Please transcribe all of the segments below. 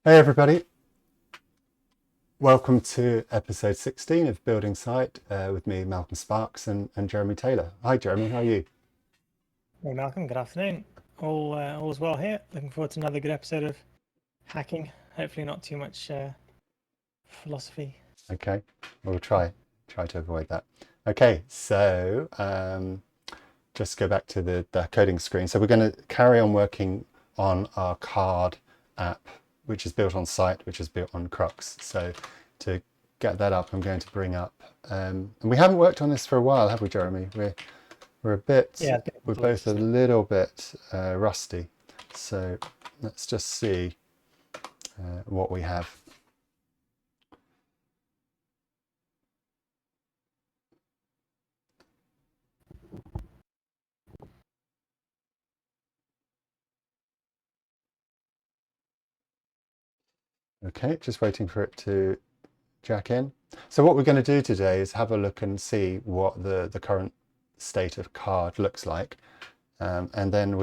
Hey everybody, welcome to episode 16 of Building Site with me, Malcolm Sparks, and Jeremy Taylor. Hi Jeremy, how are you? Hey Malcolm, good afternoon. All's well here. Looking forward to another good episode of hacking. Hopefully not too much philosophy. Okay, we'll try to avoid that. Okay, so just go back to the coding screen. So we're going to carry on working on our card app, which is built on site, which is built on Crux. So to get that up, I'm going to bring up, and we haven't worked on this for a while, have we, Jeremy? We're a bit, Yeah, it's been a we're couple of both weeks, a isn't it? little bit rusty. So let's just see what we have. Okay, just waiting for it to jack in. So what we're going to do today is have a look and see what the current state of card looks like. And then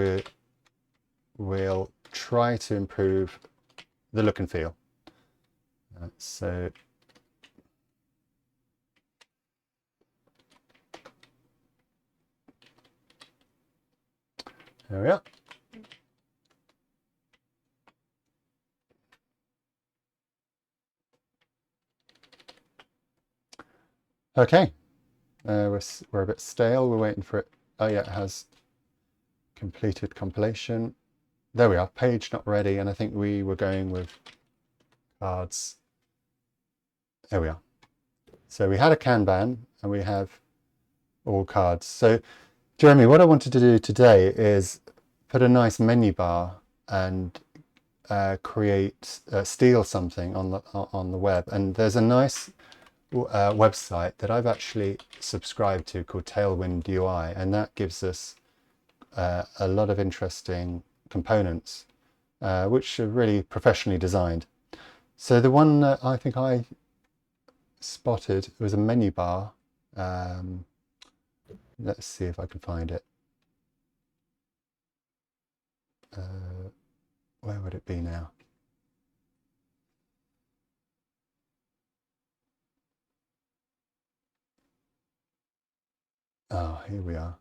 we'll try to improve the look and feel. So there we are. Okay, we're a bit stale. We're waiting for it. Oh yeah, it has completed compilation. There we are, page not ready, and I think we were going with cards. There we are. So we had a Kanban and we have all cards. So Jeremy, what I wanted to do today is put a nice menu bar and steal something on the web. And there's a nice website that I've actually subscribed to called TailwindUI, and that gives us a lot of interesting components, which are really professionally designed. So the one that I think I spotted was a menu bar. Let's see if I can find it. Where would it be now? Oh, here we are.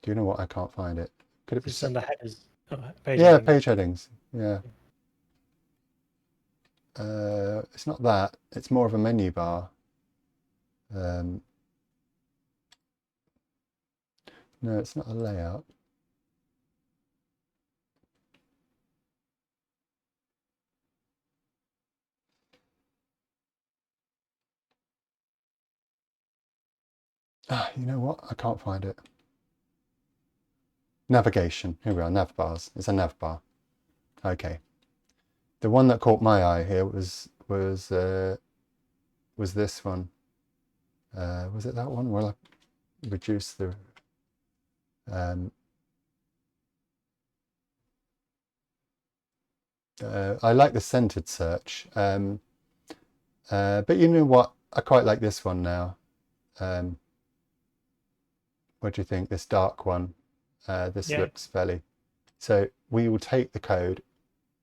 Do you know what? I can't find it. Could it be? Just under headers, page Yeah, headings. page headings. Yeah. It's not that. It's more of a menu bar. No, it's not a layout. Ah, you know what? I can't find it. Navigation. Here we are. Nav bars. It's a nav bar. Okay. The one that caught my eye here was this one. Was it that one? Well, I reduce the. I like the centered search, but you know what? I quite like this one now. What do you think? This dark one. This Yeah, looks fairly. So we will take the code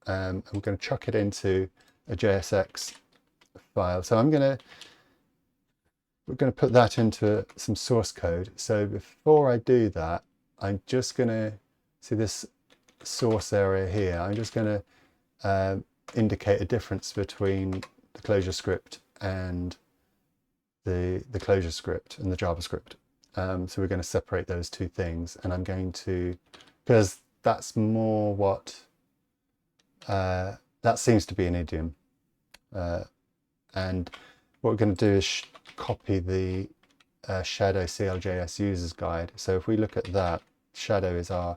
and we're going to chuck it into a JSX file. So we're going to put that into some source code. So before I do that, I'm just going to see this source area here. I'm just going to indicate a difference between the closure script and the closure script and the JavaScript. So we're going to separate those two things, and I'm going to, because that's more what, that seems to be an idiom. And what we're going to do is copy the Shadow CLJS users guide. So if we look at that, Shadow is our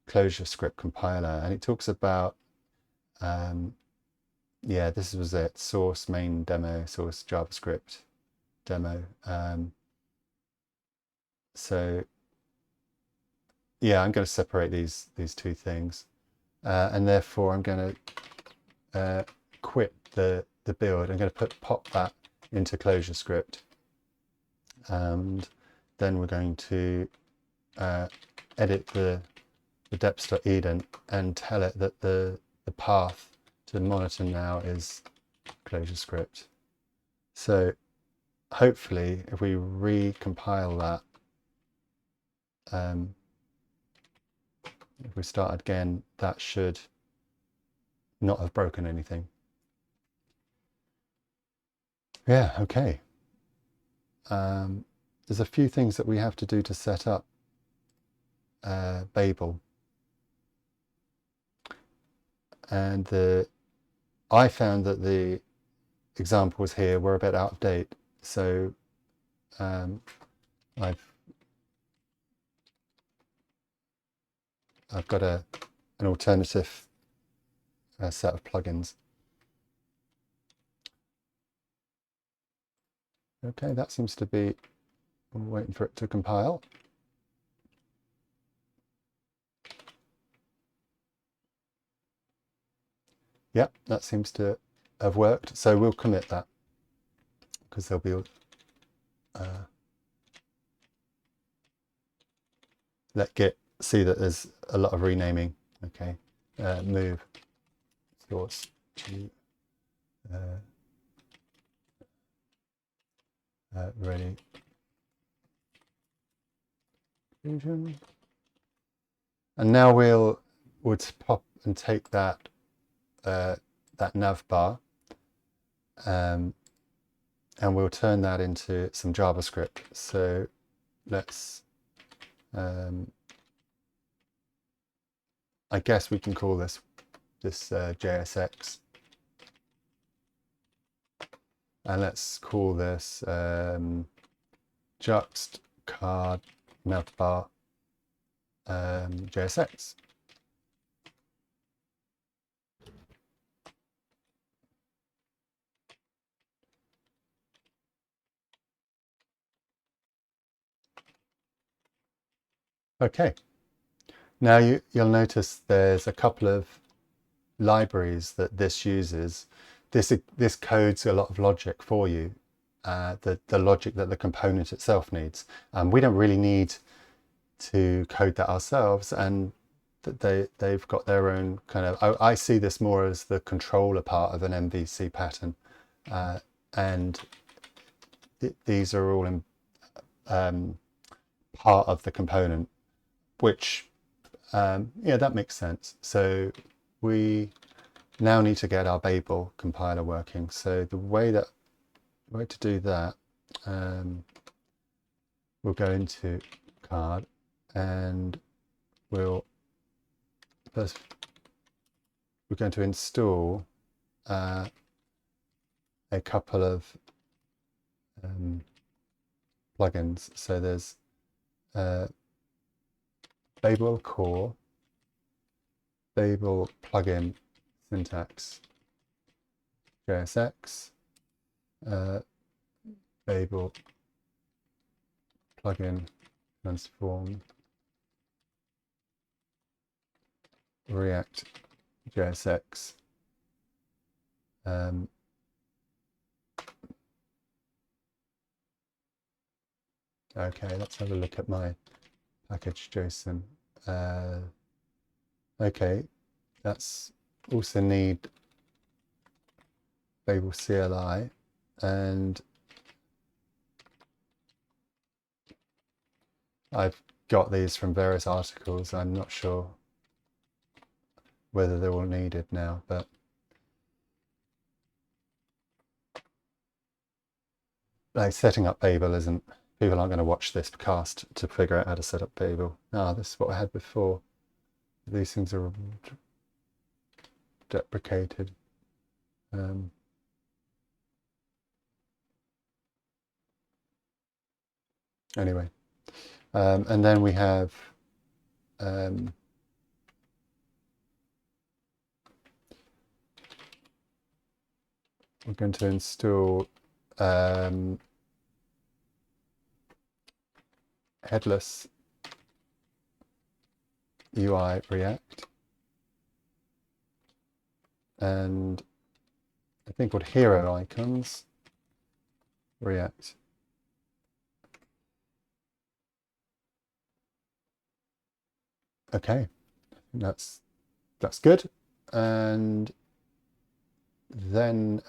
closure script compiler, and it talks about, yeah, this was it, source main demo, source JavaScript demo. So yeah, I'm going to separate these two things, and therefore I'm going to quit the build. I'm going to pop that into closure script, and then we're going to edit the deps.edent and tell it that the path to monitor now is ClojureScript. So hopefully if we recompile that, if we start again, that should not have broken anything. Yeah, okay. There's a few things that we have to do to set up Babel. And I found that the examples here were a bit out of date. So I've got an alternative set of plugins. Okay, that seems to be, I'm waiting for it to compile. Yep, that seems to have worked. So we'll commit that because there'll be let Git see that there's a lot of renaming. Okay, move source to ready fusion, and now we'll pop and take that that navbar, and we'll turn that into some JavaScript. So let's I guess we can call this JSX, and let's call this juxt card navbar JSX. Okay, now you'll notice there's a couple of libraries that this uses. This codes a lot of logic for you, the logic that the component itself needs. We don't really need to code that ourselves, and that they've got their own kind of, I see this more as the controller part of an MVC pattern, and these are all in part of the component, which yeah, that makes sense. So we now need to get our Babel compiler working. So the way to do that, we'll go into card, and we're going to install a couple of plugins. So there's Babel core, Babel plugin syntax JSX, Babel plugin transform React JSX. Okay, let's have a look at my package JSON. Okay, that's also need Babel CLI, and I've got these from various articles. I'm not sure whether they're all needed now, but like setting up Babel isn't, people aren't going to watch this cast to figure out how to set up Babel. This is what I had before. These things are deprecated. Anyway, and then we have we're going to install headless UI React, and I think called hero icons React. Okay, that's good. And then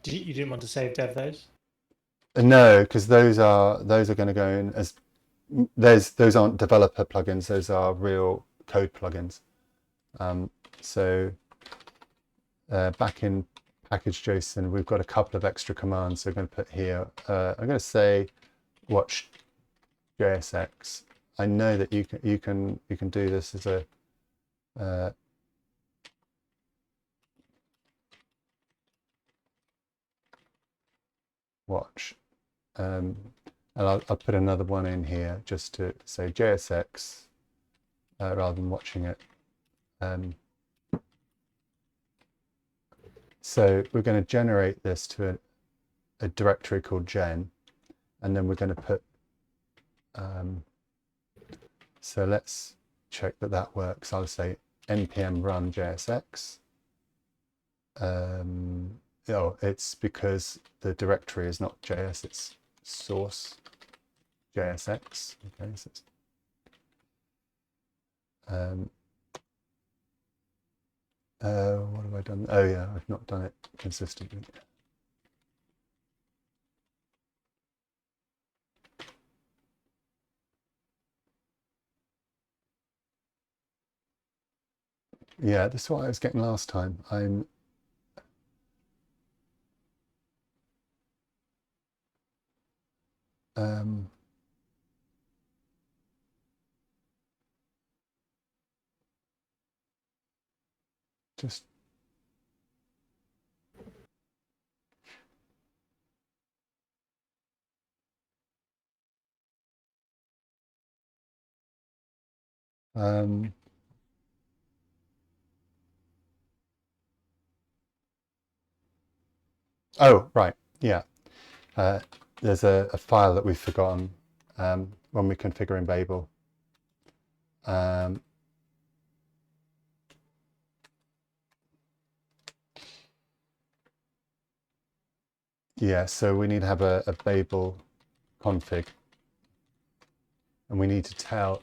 You didn't want to save dev those? no, because those are going to go in as those aren't developer plugins. Those are real code plugins. So back in package.json, we've got a couple of extra commands. So I'm going to put here. I'm going to say watch JSX. I know that you can do this as a watch, and I'll put another one in here just to say JSX rather than watching it. So we're going to generate this to a directory called gen, and then we're going to put so let's check that works. I'll say npm run JSX. Oh, it's because the directory is not JS, it's source JSX. Okay, so it's, what have I done? Oh yeah, I've not done it consistently. Yeah, this is what I was getting last time. I'm just oh right, yeah. There's a file that we've forgotten when we configure in Babel. Yeah, so we need to have a Babel config, and we need to tell,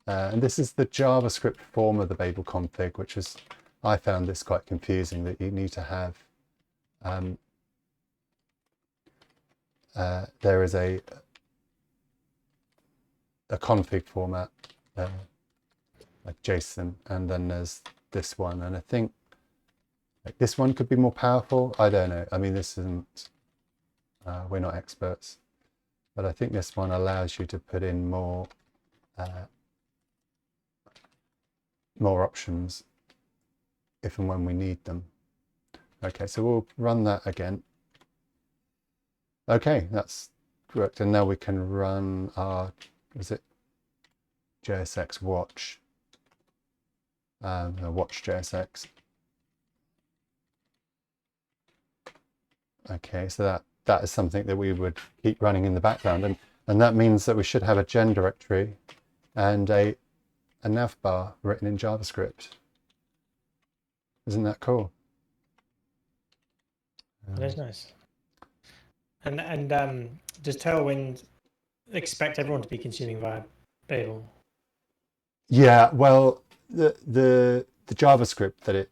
and this is the JavaScript form of the Babel config, which is, I found this quite confusing, that you need to have, there is a config format, like JSON, and then there's this one, and I think like this one could be more powerful. I don't know. I mean, this isn't, we're not experts, but I think this one allows you to put in more options if and when we need them. Okay, so we'll run that again. Okay, that's worked, and now we can run our, is it JSX watch? Watch JSX. Okay, so that is something that we would keep running in the background, and that means that we should have a gen directory and a navbar written in JavaScript. Isn't that cool? That is nice. And does Tailwind expect everyone to be consuming via Babel? Yeah, well, the JavaScript that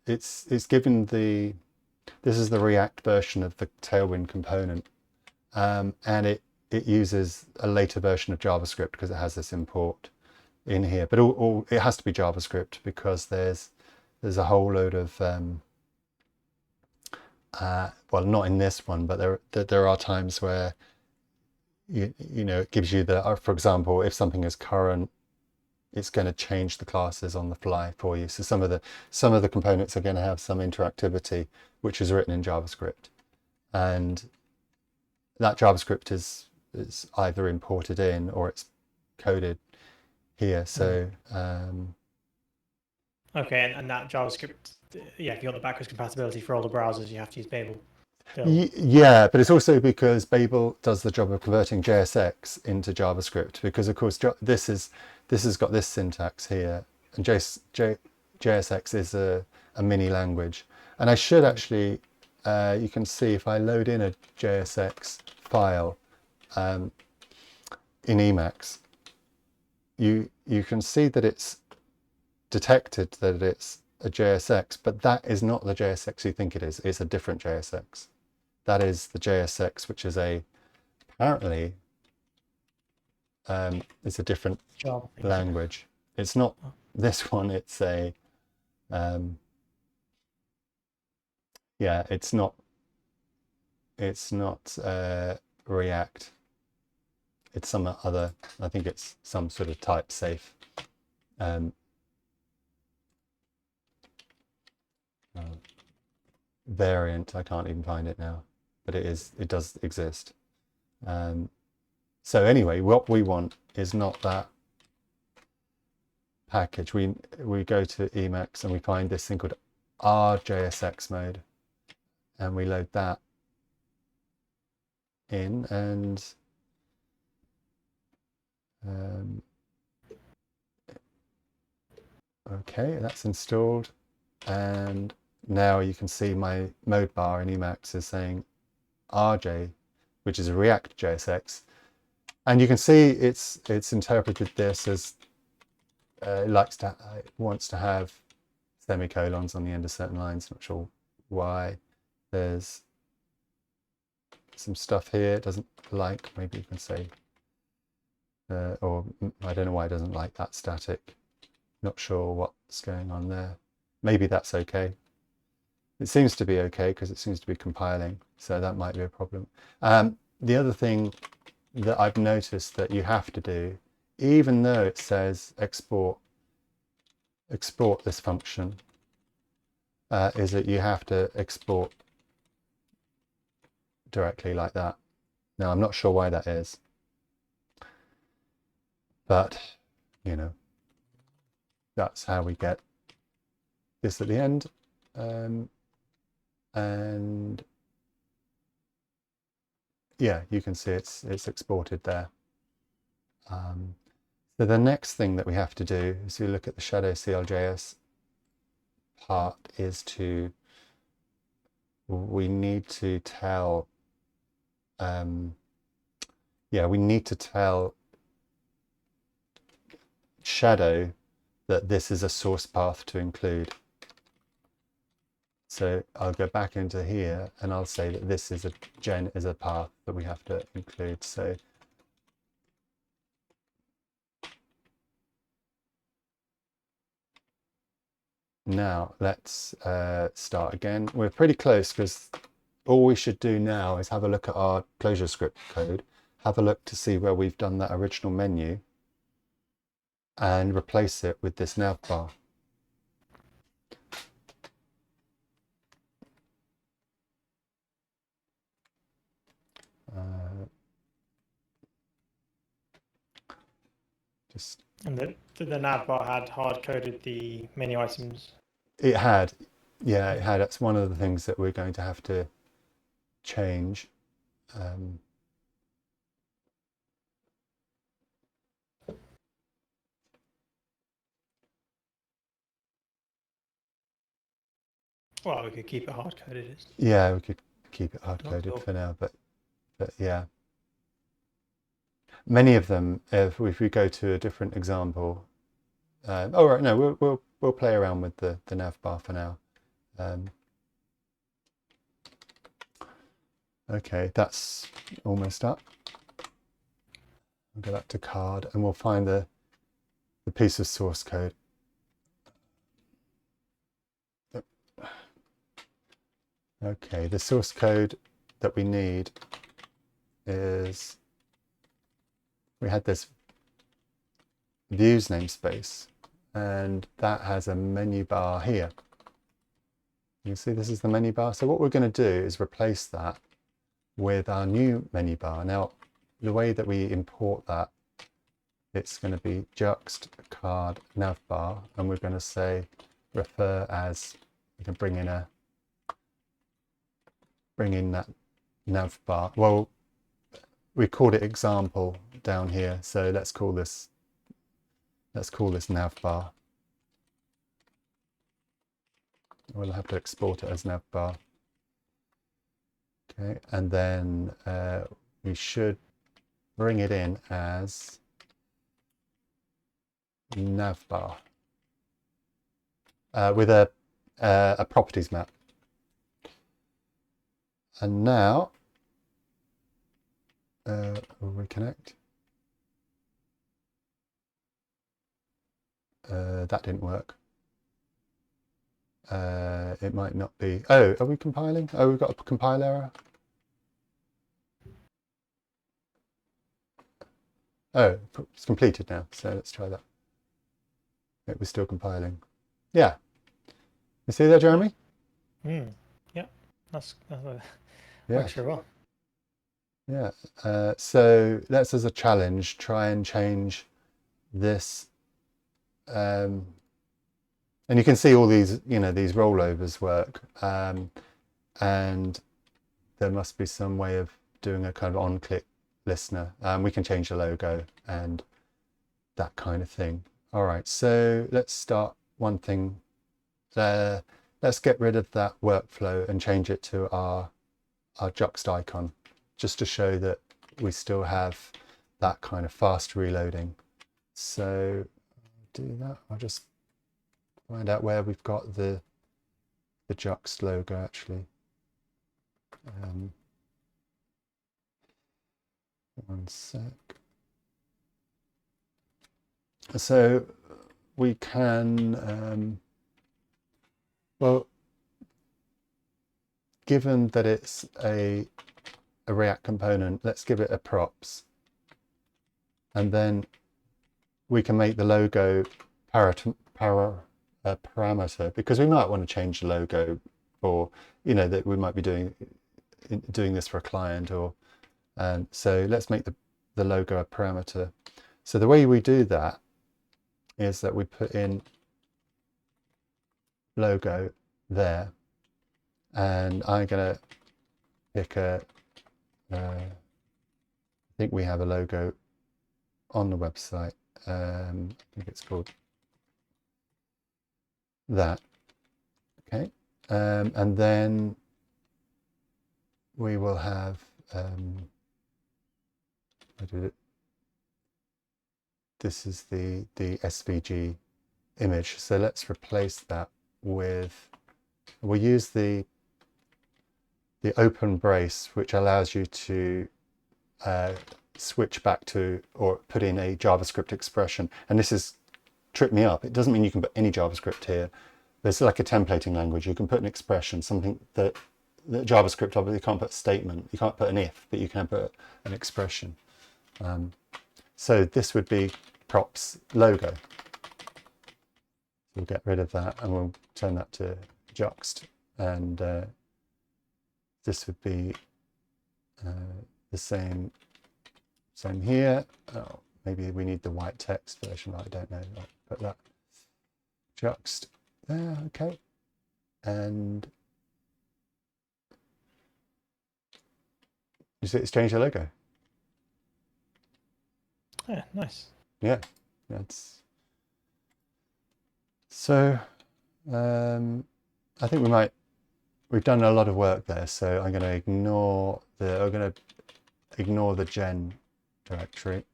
it's given the, this is the React version of the Tailwind component, and it uses a later version of JavaScript because it has this import in here. But it has to be JavaScript because there's a whole load of well, not in this one, but there are times where you know it gives you the, for example, if something is current, it's going to change the classes on the fly for you. So some of the components are going to have some interactivity, which is written in JavaScript, and that JavaScript is either imported in or it's coded here. So okay, and that JavaScript, yeah, if you want the backwards compatibility for all the browsers, you have to use Babel. Yeah, but it's also because Babel does the job of converting JSX into JavaScript, because of course this has got this syntax here, and JSX is a mini language. And I should actually, you can see if I load in a JSX file in Emacs, you can see that it's detected that it's a JSX, but that is not the JSX you think it is. It's a different JSX. That is the JSX, which is apparently it's a different Java thing. language. It's not this one. It's yeah, it's not React. It's some other, I think it's some sort of type safe variant. I can't even find it now, but it does exist. So anyway, what we want is not that package. We go to Emacs and we find this thing called RJSX mode, and we load that in, and okay, that's installed, and now you can see my mode bar in Emacs is saying RJ, which is a React JSX, and you can see it's interpreted this as it wants to have semicolons on the end of certain lines. Not sure why. There's some stuff here it doesn't like. Maybe you can say, or I don't know why it doesn't like that static. Not sure what's going on there. Maybe that's okay. It seems to be okay because it seems to be compiling, so that might be a problem. The other thing that I've noticed that you have to do, even though it says export this function, is that you have to export directly like that. Now, I'm not sure why that is, but you know, that's how we get this at the end. And yeah, you can see it's exported there. So the next thing that we have to do is to look at the shadow CLJS part is we need to tell we need to tell shadow that this is a source path to include. So I'll go back into here and I'll say that this is a path that we have to include. So now let's start again. We're pretty close because all we should do now is have a look at our ClojureScript code, have a look to see where we've done that original menu and replace it with this navbar. And the navbar had hard-coded the menu items. It had, yeah, it had. That's one of the things that we're going to have to change. Well, we could keep it hard-coded. Yeah, we could keep it hard-coded for now, but yeah. Many of them, if we go to a different example, oh right, no, we'll play around with the navbar for now. Okay, that's almost up. I'll go back to card and we'll find the piece of source code. Okay, the source code that we need is, we had this views namespace and that has a menu bar here. You can see this is the menu bar. So what we're going to do is replace that with our new menu bar. Now, the way that we import that, it's going to be juxt card navbar, and we're going to say refer as, we can bring in that navbar. Well, we called it example down here, so let's call this navbar. We'll have to export it as navbar. Okay, and then we should bring it in as navbar with a properties map. And now we'll reconnect. That didn't work. It might not be. Oh, are we compiling? Oh, we've got a compile error. Oh, it's completed now. So let's try that. It was still compiling. Yeah. You see that, Jeremy? Yeah, that's Yeah. works very well. Yeah. So that's as a challenge. Try and change this. And you can see all these, these rollovers work. And there must be some way of doing a kind of on-click listener. We can change the logo and that kind of thing. All right, so let's start one thing there. Let's get rid of that workflow and change it to our Juxt icon, just to show that we still have that kind of fast reloading. So do that. I'll just find out where we've got the Juxt logo actually. One sec. So we can, well, given that it's a React component, let's give it a props. And then we can make the logo parameter, because we might want to change the logo for, that we might be doing this for a client, or so let's make the logo a parameter. So the way we do that is that we put in logo there, and I'm going to pick I think we have a logo on the website. I think it's called that. Okay. And then we will have, this is the SVG image. So let's replace that with, we'll use the open brace, which allows you to switch back to or put in a JavaScript expression. And this has tripped me up. It doesn't mean you can put any JavaScript here. There's like a templating language. You can put an expression, something that JavaScript obviously can't put a statement. You can't put an if, but you can put an expression. So this would be props logo. We'll get rid of that and we'll turn that to Juxt. And this would be the same here. Oh, maybe we need the white text version. I don't know. I'll put that Juxt there. Okay. And you see it's changed the logo. Yeah, nice. Yeah, that's so. I think we've done a lot of work there. So I'm going to ignore the gen directory.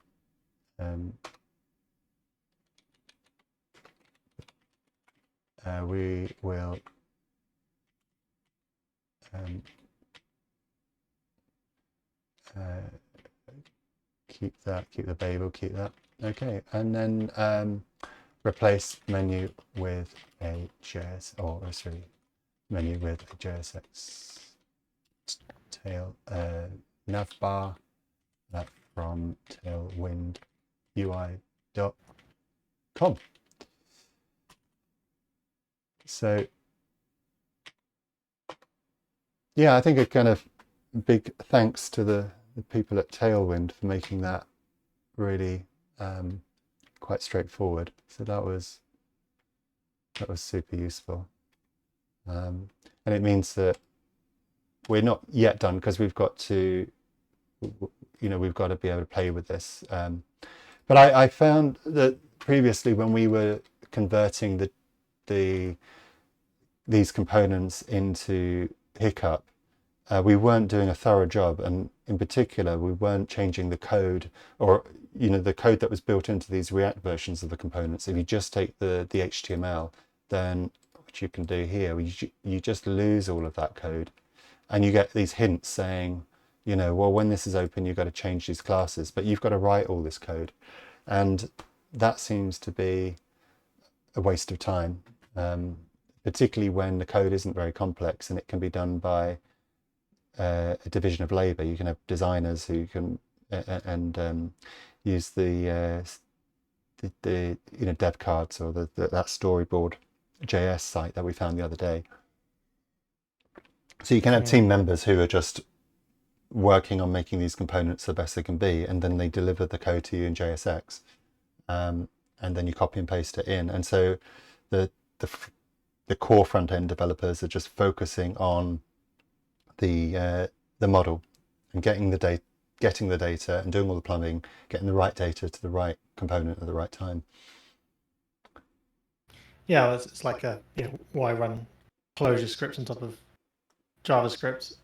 We will keep the Babel, keep that. Okay, and then replace menu with a JS, or sorry, menu with a JSX tail navbar from TailwindUI.com. So yeah, I think a kind of big thanks to the people at Tailwind for making that really quite straightforward. So that was super useful, and it means that we're not yet done, because we've got to we've got to be able to play with this. But I found that previously when we were converting these components into Hiccup, we weren't doing a thorough job, and in particular, we weren't changing the code, or the code that was built into these React versions of the components. If you just take the HTML, then what you can do here, you just lose all of that code, and you get these hints saying, well, when this is open, you've got to change these classes, but you've got to write all this code, and that seems to be a waste of time, particularly when the code isn't very complex and it can be done by a division of labor. You can have designers who can use the dev cards or that storyboard JS site that we found the other day. So you can have team members who are just working on making these components the best they can be, and then they deliver the code to you in JSX, and then you copy and paste it in. And so the core front end developers are just focusing on the model and getting the data and doing all the plumbing, getting the right data to the right component at the right time. Yeah, it's like why run closure scripts on top of JavaScript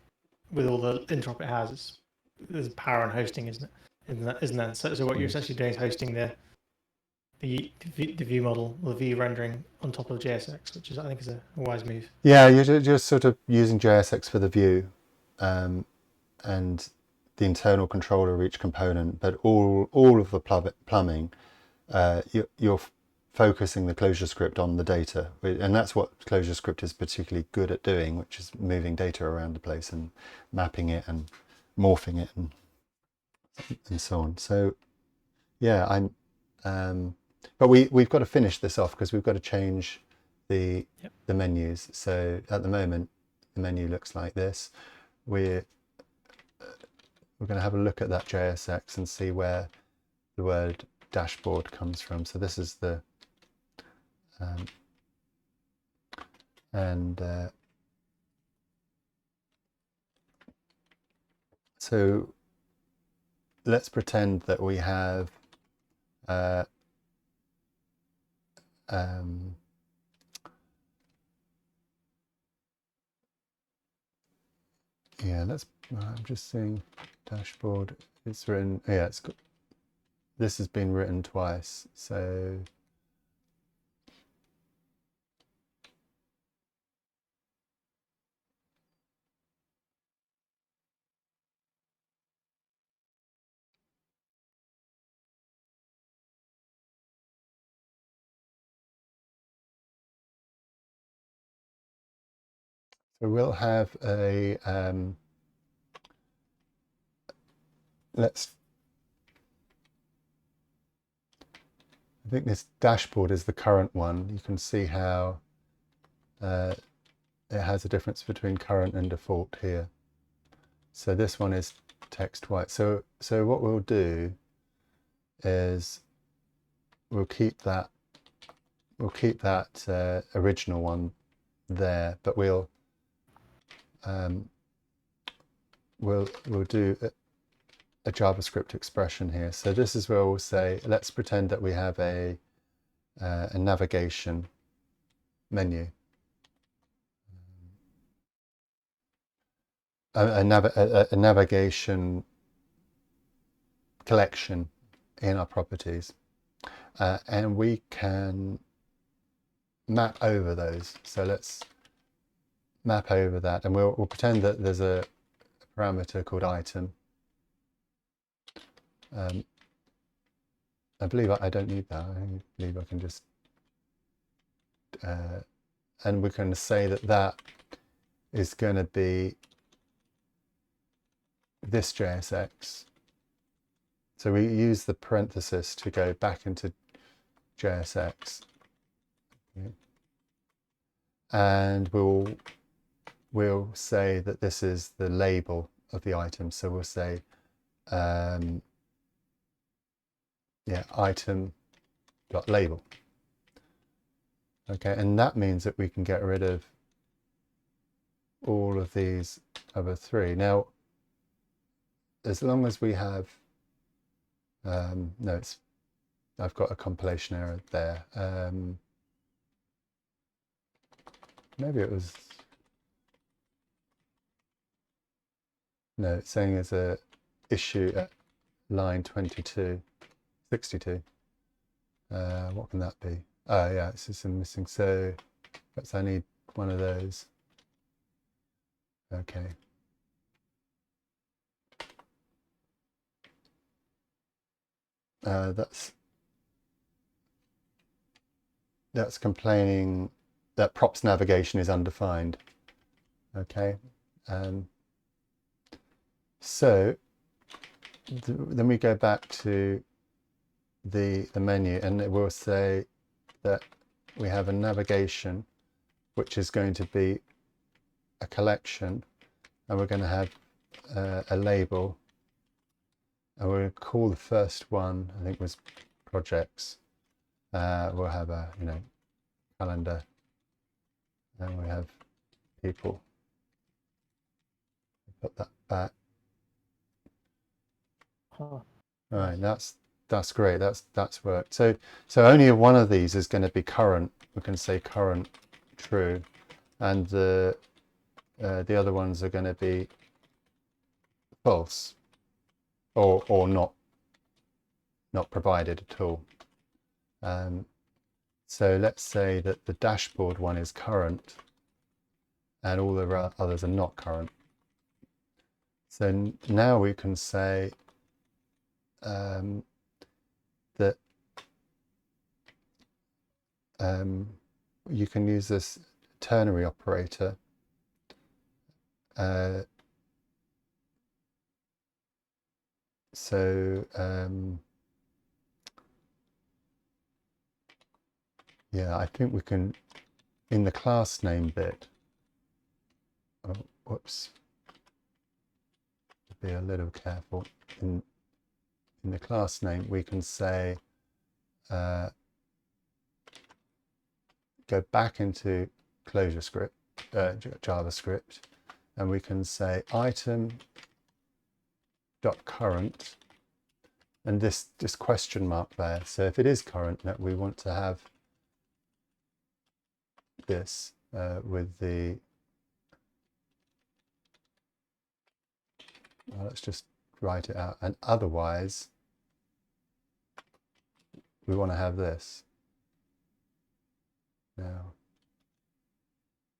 with all the interop it has? There's power on hosting, isn't it? Isn't that? So what you're essentially doing is hosting the view model or the view rendering on top of JSX, which I think is a wise move. Yeah, you're just sort of using JSX for the view, and the internal controller of each component, but all of the plumbing, you're focusing the closure script on the data, and that's what closure script is particularly good at doing, which is moving data around the place and mapping it and morphing it and so on. So yeah, but we've got to finish this off because we've got to change the menus. So at the moment the menu looks like this. We're going to have a look at that JSX and see where the word dashboard comes from. So this is the so let's pretend that we have I'm just seeing dashboard. It's written. Yeah, this has been written twice. So we'll have a I think this dashboard is the current one. You can see how it has a difference between current and default here. So this one is text white. So what we'll do is we'll keep that original one there, but we'll do a JavaScript expression here. So this is where we'll say, let's pretend that we have a navigation menu, a navigation collection in our properties, and we can map over those. So let's map over that, and we'll pretend that there's a parameter called item. I believe I don't need that. I believe I can just and we can say that is going to be this JSX. So we use the parenthesis to go back into JSX, and we'll say that this is the label of the item. So we'll say item.label. Okay, and that means that we can get rid of all of these other three. Now, as long as we have I've got a compilation error there. Maybe it was, no, it's saying there's a issue at line 22, 62. What can that be? Oh yeah, it's just missing. So perhaps I need one of those. Okay. That's complaining that props navigation is undefined. Okay. So then we go back to the menu, and it will say that we have a navigation, which is going to be a collection, and we're going to have a label, and we're going to call the first one, I think was projects. We'll have a calendar, and we have people. Put that back. Huh. All right, that's great. That's worked. So only one of these is going to be current. We can say current true, and the other ones are going to be false, or not provided at all. So let's say that the dashboard one is current, and all the others are not current. So now we can say that you can use this ternary operator yeah, I think we can, in the class name bit, oh, whoops, be a little careful. In the class name, we can say, go back into JavaScript, and we can say item.current, and this question mark there. So if it is current, that we want to have this with the, well, let's just write it out, and otherwise we want to have this. Now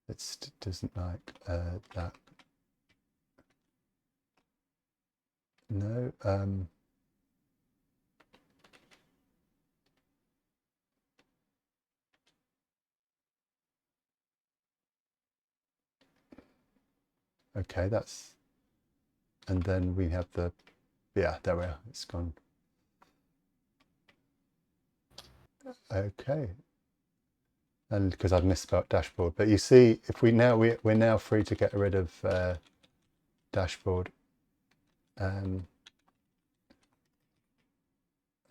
it doesn't like that. No. Okay, that's, and then we have the, yeah, there we are, it's gone. Okay, and because I've misspelled dashboard, but you see, if we now, we're now free to get rid of dashboard, and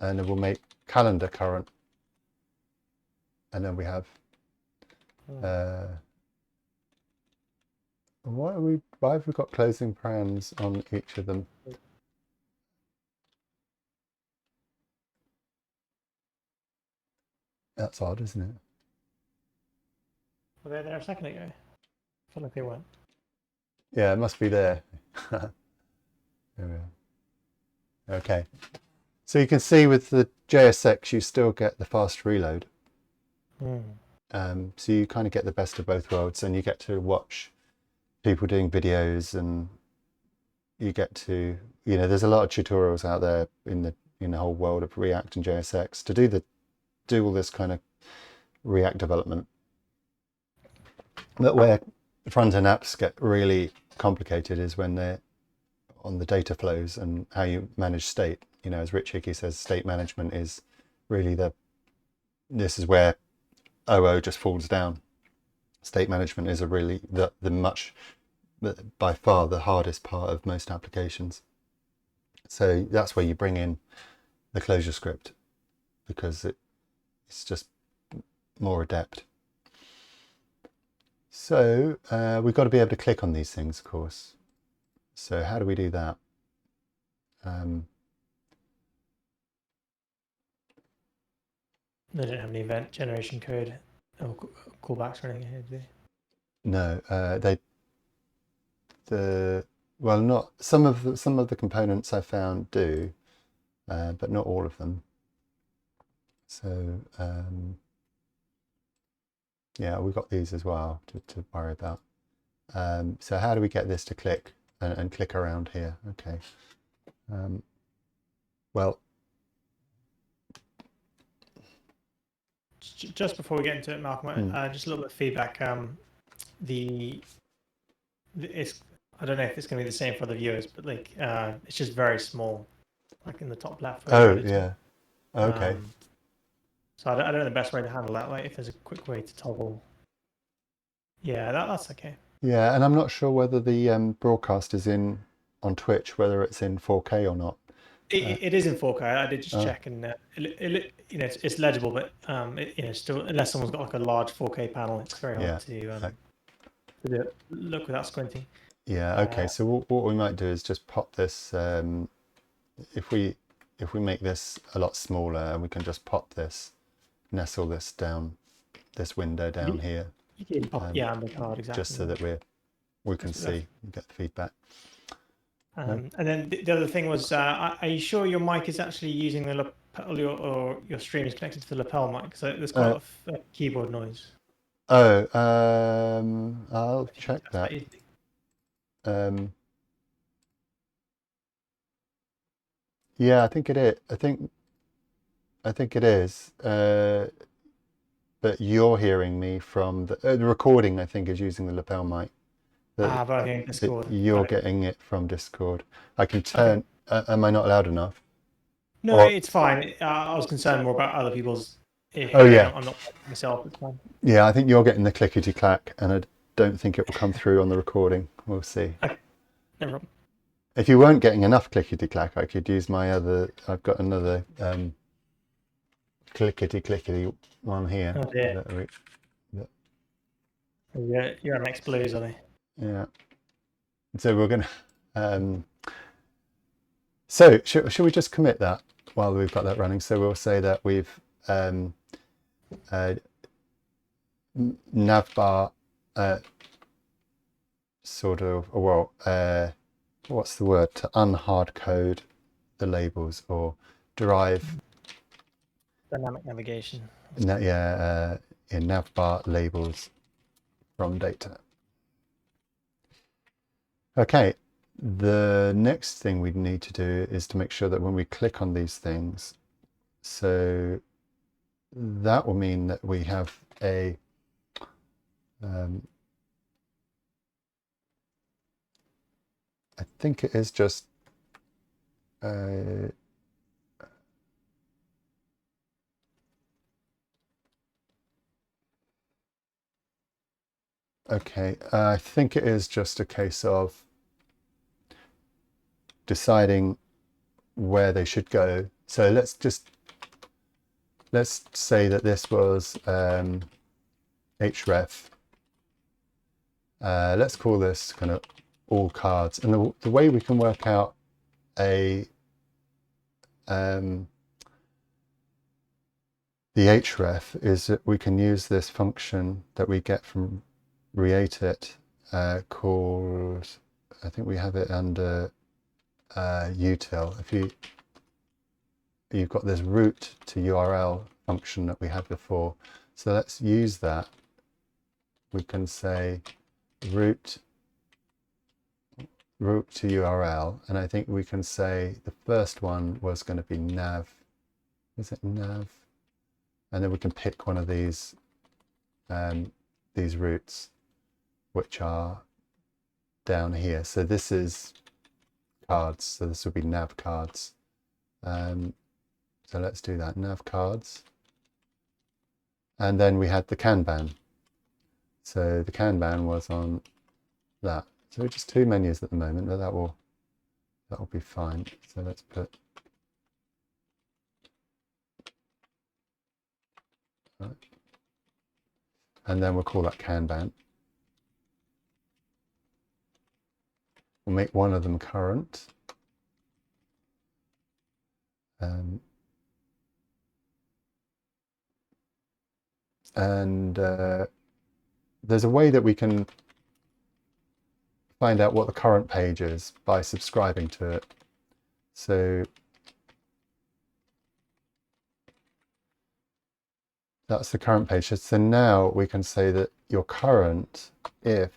it will make calendar current, and then we have why have we got closing params on each of them? That's odd, isn't it? Were they there a second ago? I feel like they weren't. Yeah, it must be there. There we are. Okay. So you can see with the JSX, you still get the fast reload. So you kind of get the best of both worlds, and you get to watch people doing videos, and you get to, there's a lot of tutorials out there in the whole world of React and JSX to do all this kind of React development. But where front-end apps get really complicated is when they're on the data flows and how you manage state. As Rich Hickey says, state management is really this is where OO just falls down. State management is by far the hardest part of most applications. So that's where you bring in the ClojureScript, because it's just more adept. So we've got to be able to click on these things, of course. So how do we do that? They don't have any event generation code or callbacks or anything here, do they? No, well, not some of the components I found do, but not all of them. So yeah, we've got these as well to worry about. So how do we get this to click and click around here? Okay. Well, Just before we get into it, Malcolm, just a little bit of feedback. It's I don't know if it's going to be the same for the viewers, but like it's just very small, like in the top left where oh you're editing. yeah, okay. So I don't know the best way to handle that. Like if there's a quick way to toggle. Yeah, that's okay. Yeah, and I'm not sure whether the broadcast is in on Twitch, whether it's in 4K or not. It is in 4K. I did just Oh. check, and it's legible, but still, unless someone's got like a large 4K panel, it's very hard to look without squinting. Yeah. Okay. So what we might do is just pop this. If we make this a lot smaller, we can just pop this, nestle this down, this window down here. You can pop, under card, exactly. Just so that we can see and get the feedback. And then the other thing was, are you sure your mic is actually using the lapel, or your stream is connected to the lapel mic? So there's quite a lot of keyboard noise. Oh, I'll check that. Yeah, I think it is. I think it is. But you're hearing me from the recording. I think is using the lapel mic. But I think Discord. You're getting it from Discord. I can turn. Okay. Am I not loud enough? No, it's fine. I was concerned more about other people's. Oh yeah. I'm not myself. It's fine. Yeah, I think you're getting the clickety clack, and I don't think it will come through on the recording. We'll see. Okay. No problem. If you weren't getting enough clickety clack, I could use my other. I've got another clickety clickety one here. Oh dear. You're an ex-Blues, are they? Yeah. So we're gonna. So should we just commit that while we've got that running? So we'll say that we've navbar sort of, well, what's the word, to unhard code the labels or derive dynamic navigation. in navbar labels from data. Okay, the next thing we need to do is to make sure that when we click on these things, so that will mean that we have a I think it is just okay, I think it is just a case of deciding where they should go. So let's say that this was href. Let's call this kind of all cards, and the way we can work out the href is that we can use this function that we get from reatit called, I think we have it under util. If you've got this root to URL function that we had before, so let's use that. We can say root to URL, and I think we can say the first one was going to be nav. Is it nav? And then we can pick one of these roots, which are down here. So this is cards. So this would be nav cards. So let's do that, nav cards. And then we had the Kanban. So the Kanban was on that. So we're just two menus at the moment, but that will be fine. So let's put right. And then we'll call that Kanban. We'll make one of them current. And there's a way that we can find out what the current page is by subscribing to it. So that's the current page. So now we can say that your current, if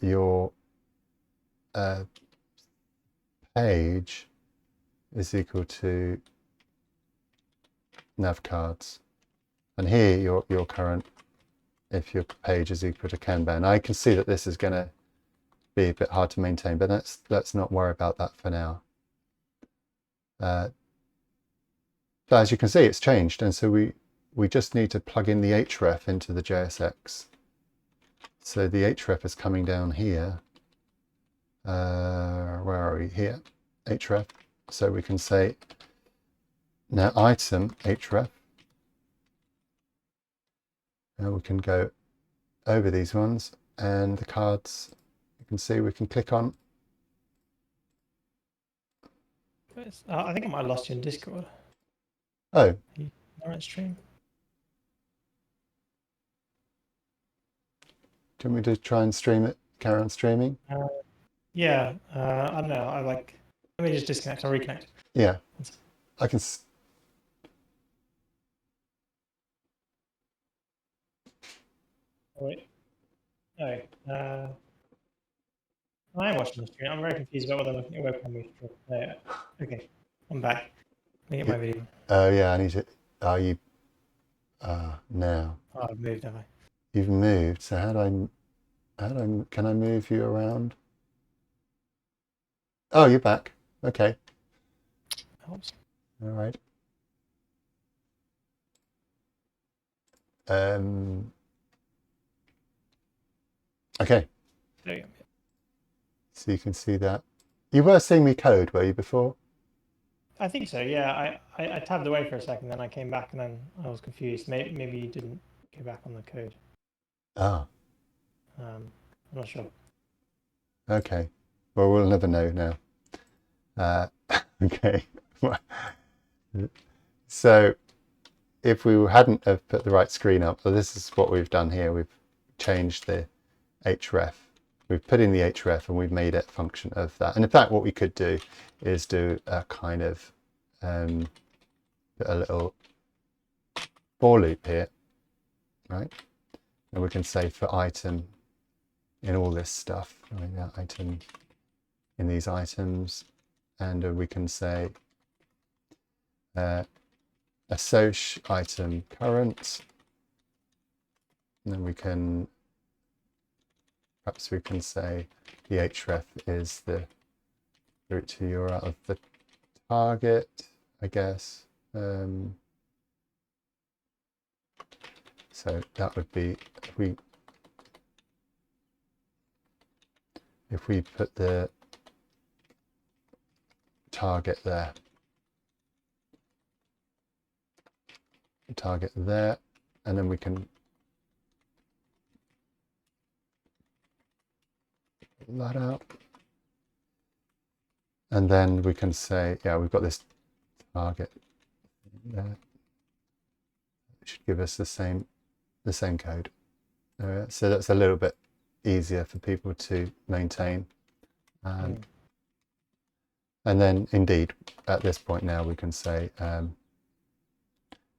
your page is equal to nav cards, and here your current, if your page is equal to Kanban. I can see that this is going to be a bit hard to maintain, but let's not worry about that for now. But as you can see, it's changed, and so we just need to plug in the href into the JSX. So the href is coming down here. Where are we? Here, href. So we can say now item href, and we can go over these ones, and the cards you can see we can click on. I think I might have lost you in Discord. Oh, Alright, stream. do you want me to try and stream it? Carry on streaming? Yeah, I don't know. Let me just disconnect. I'll reconnect. Yeah, I can. Oh, wait. No. I am watching the stream. I'm very confused about whether I'm looking at webcam or okay, I'm back. Let me get my video. Oh yeah, I need to. Are you? Now. Oh, I've moved, have I? You've moved. So can I move you around? Oh, you're back. Okay. Helps. All right. Okay. There you go. So you can see that. You were seeing me code, were you, before? I think so, yeah. I tabbed away for a second, then I came back, and then I was confused. Maybe you didn't go back on the code. Ah. I'm not sure. Okay. Well, we'll never know now. Okay. So if we hadn't have put the right screen up, so this is what we've done here. We've changed the href. We've put in the href and we've made it a function of that. And in fact, what we could do is do a kind of put a little for loop here, right? And we can say for item in all this stuff, item in these items, and we can say assoc item current, and then perhaps we can say the href is the root to URL of the target, I guess. So that would be if we put the target there, and then we can pull that out, and then we can say, yeah, we've got this target there. It should give us the same code. So that's a little bit easier for people to maintain. And then indeed, at this point now, we can say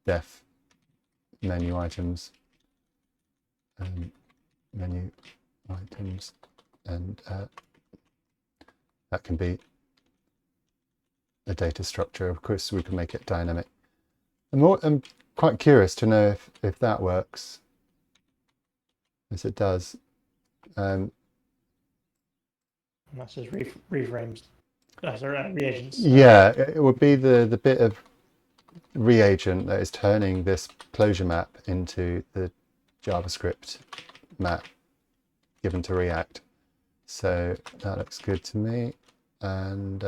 def menu items, and that can be a data structure. Of course, we can make it dynamic. I'm quite curious to know if that works. Yes, it does. And that's just reframes. Reagents. Yeah, it would be the bit of reagent that is turning this closure map into the JavaScript map given to React. So that looks good to me. And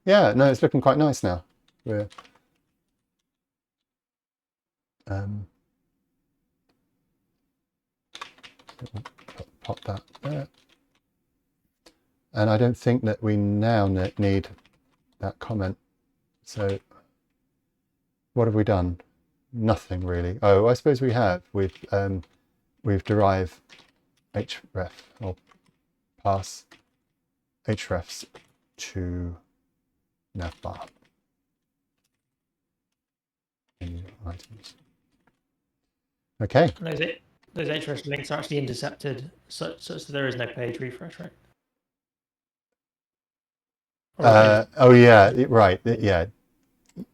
yeah, no, it's looking quite nice now. We're pop that there. And I don't think that we now need that comment. So what have we done? Nothing really. Oh, I suppose we have. We've derived href or pass hrefs to navbar. Menu items. Okay. And those href links are actually intercepted such that there is no page refresh, right? Oh yeah, right. Yeah,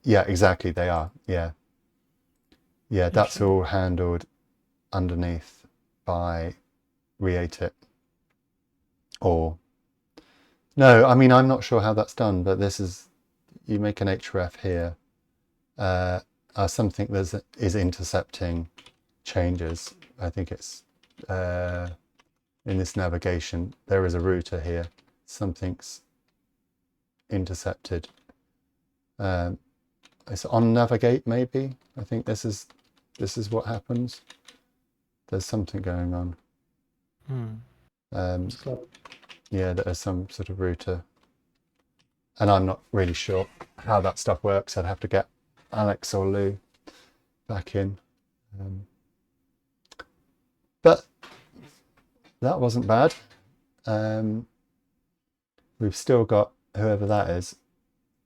exactly. They are. Yeah, that's all handled underneath by reate or no. I mean, I'm not sure how that's done, but this is you make an href here. Something that is intercepting changes. I think it's in this navigation. There is a router here. Something's intercepted. It's on navigate maybe. I think this is what happens. There's something going on. Yeah, there's some sort of router, and I'm not really sure how that stuff works. I'd have to get Alex or Lou back in. But that wasn't bad. We've still got whoever that is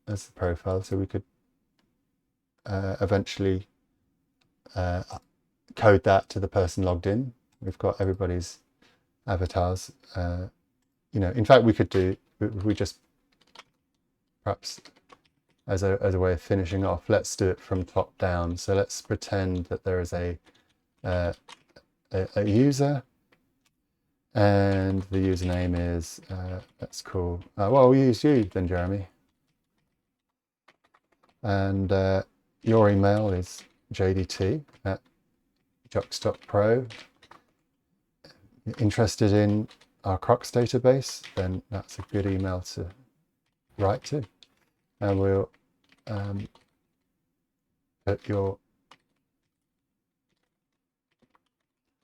as the profile, so we could eventually code that to the person logged in. We've got everybody's avatars. In fact, we could do. We just perhaps as a way of finishing off. Let's do it from top down. So let's pretend that there is a user, and the username is let's call. Well, we'll use you then, Jeremy. And your email is jdt@jux.pro. Interested in our Crocs database, then that's a good email to write to. And we'll put your,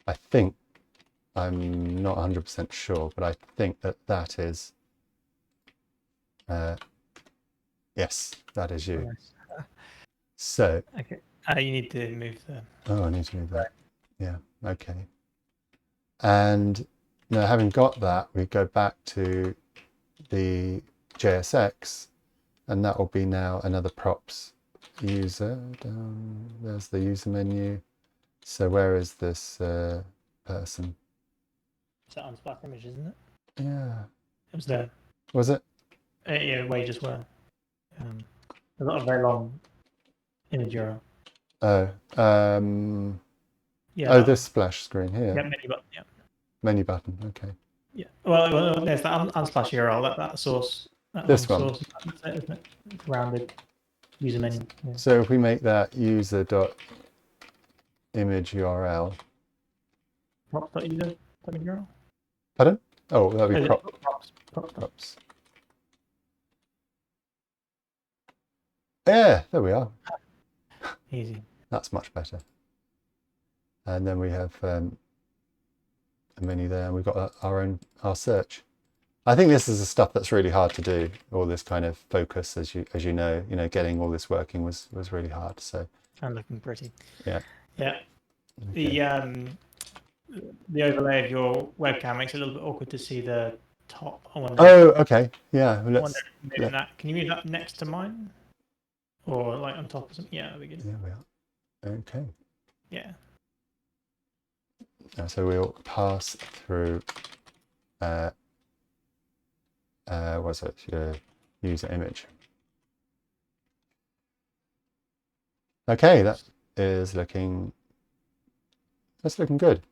I think, I'm not 100% sure, but I think that is, yes, that is you. So. Okay. You need to move the. Oh, I need to move that. Yeah. Okay. And now, having got that, we go back to the JSX, and that will be now another props user. There's the user menu. So where is this person? Is that on Splash image, isn't it? Yeah. It was there. Was it? Yeah, wages were. There's not a very long image URL. Yeah. Oh, this splash screen here. Yeah, menu button. Yeah. Menu button. Okay. Yeah. Well, there's that unsplash URL. That source. This one. Source, isn't it? Rounded user menu. Yeah. So if we make that user.image URL. Props.user image URL. Pardon? Oh, that'd be props. Yeah, there we are. Easy. That's much better. And then we have a menu there, and we've got our search. I think this is the stuff that's really hard to do. All this kind of focus, as you know, getting all this working was really hard. So. And looking pretty. Yeah. Yeah. Okay. The overlay of your webcam makes it a little bit awkward to see the top. Oh, okay. Yeah. Can you move that next to mine? Or like on top of something? Yeah, that'd be good. Yeah, we are. Okay. Yeah. So we'll pass through what's it? Your user image. Okay, that's looking good.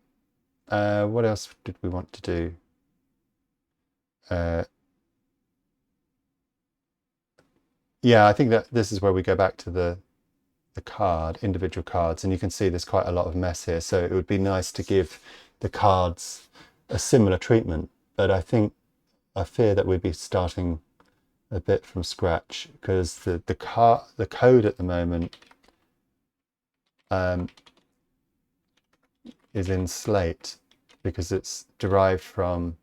What else did we want to do? Yeah, I think that this is where we go back to the individual cards, and you can see there's quite a lot of mess here. So it would be nice to give the cards a similar treatment, but I fear that we'd be starting a bit from scratch, because the code at the moment is in Slate, because it's derived from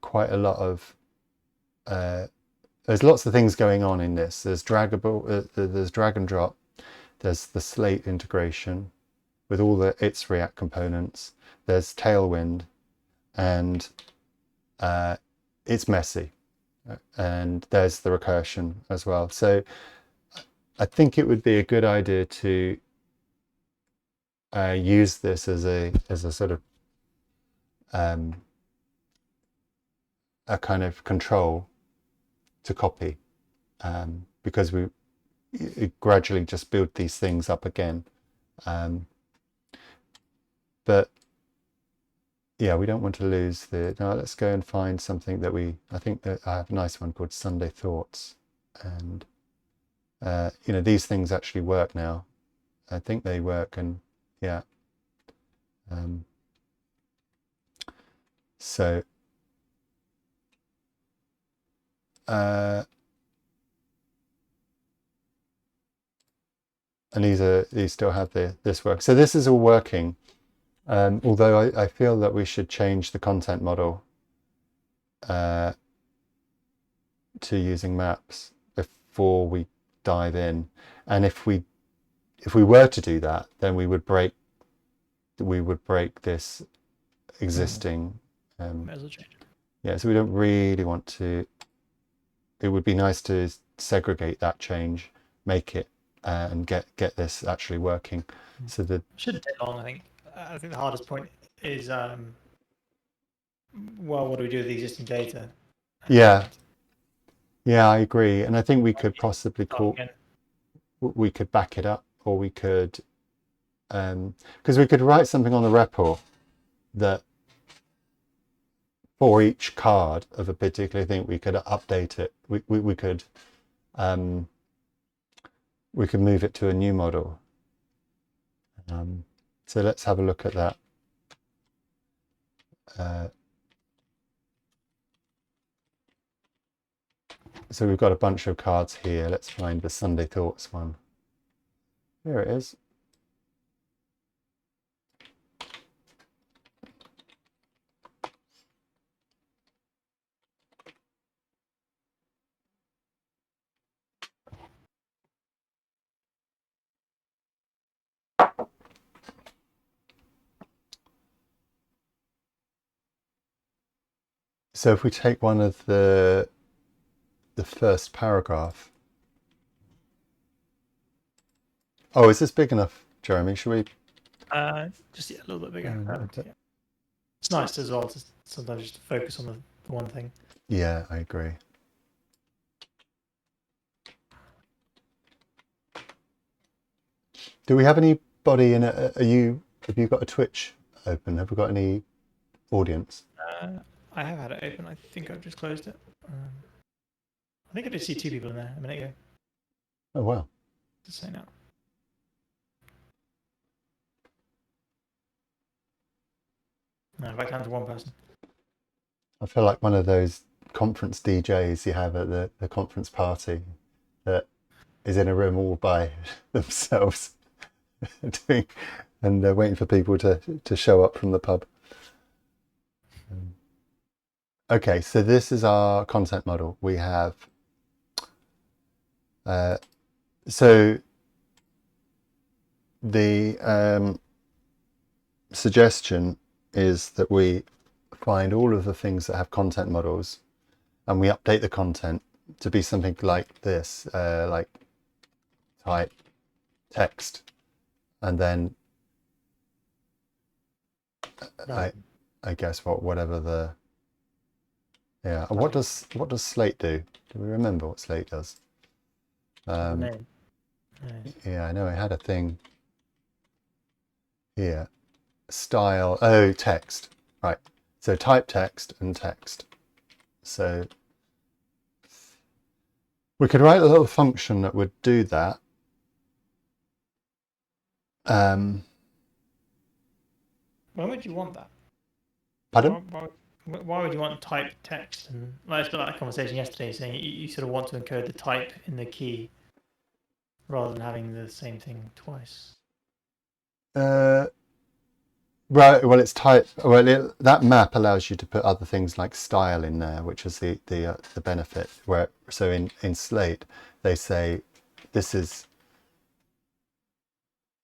quite a lot of there's lots of things going on in this. There's drag and drop, there's the Slate integration with all its React components, there's Tailwind, and it's messy, and there's the recursion as well. So I think it would be a good idea to use this as a sort of a kind of control to copy, because we gradually just build these things up again. But yeah, we don't want to lose the. Now let's go and find something that I think that I have a nice one called Sunday Thoughts, and you know, these things actually work now. I think they work, and yeah. So and these still have this work. So this is all working. Although I feel that we should change the content model to using maps before we dive in. And if we were to do that, then we would break this existing. Yeah, so we don't really want to. It would be nice to segregate that change, make it, and get this actually working. So that shouldn't take long. I think the hardest point is well, what do we do with the existing data? Yeah, I agree, and I think we could possibly we could back it up, or we could, because we could write something on the repo that for each card of a particular thing we could update it. We could move it to a new model. So let's have a look at that. So we've got a bunch of cards here. Let's find the Sunday Thoughts one. Here it is. So if we take one of the first paragraph. Oh, is this big enough, Jeremy? Should we? Just a little bit bigger. Yeah. It's nice as well to sometimes just focus on the one thing. Yeah, I agree. Do we have anybody in it? Have you got a Twitch open? Have we got any audience? I have had it open. I think I've just closed it. I think I did see 2 people in there a minute ago. Oh wow! Just say now. No, back down to 1 person. I feel like one of those conference DJs you have at the conference party that is in a room all by themselves doing, and they're waiting for people to show up from the pub. Okay, so this is our content model. We have so the suggestion is that we find all of the things that have content models, and we update the content to be something like this, like type text, and then I guess whatever the what does Slate do? Do we remember what Slate does? Yeah, I know I had a thing here. Style, text, right? So type text and text. So we could write a little function that would do that. When would you want that? Pardon? Why would you want type text? And I just got that conversation yesterday saying you sort of want to encode the type in the key rather than having the same thing twice. Right. Well, it's type. Well, that map allows you to put other things like style in there, which is the benefit. So in Slate they say this is.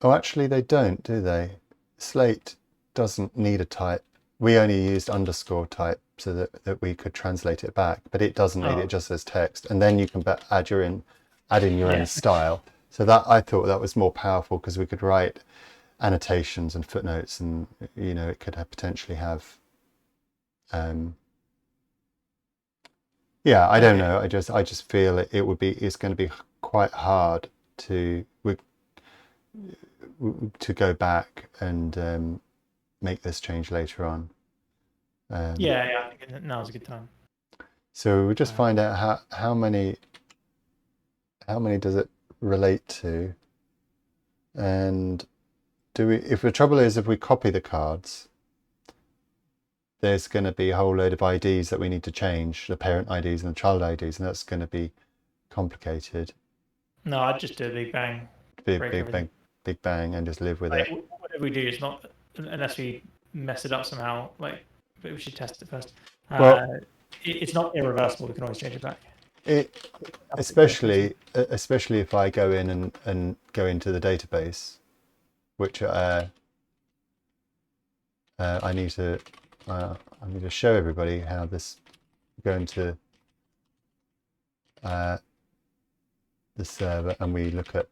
Oh, actually they don't, do they? Slate doesn't need a type. we only used underscore type so that we could translate it back, but it doesn't need it. It just says text, and then you can add in your own style. So that I thought that was more powerful because we could write annotations and footnotes, and it could potentially have. Yeah, I don't know. I just feel it's going to be quite hard to go back and make this change later on. I think now's a good time. So we just find out how many does it relate to, and if the trouble is if we copy the cards, there's going to be a whole load of IDs that we need to change, the parent IDs and the child IDs, and that's going to be complicated. No, I'd just do a big bang. Big bang, and just live with it. Whatever we do, it's not unless we mess it up somehow. But we should test it first. It's not irreversible. We can always change it back. Especially if I go in and go into the database, which I need to show everybody how this go into the server, and we look at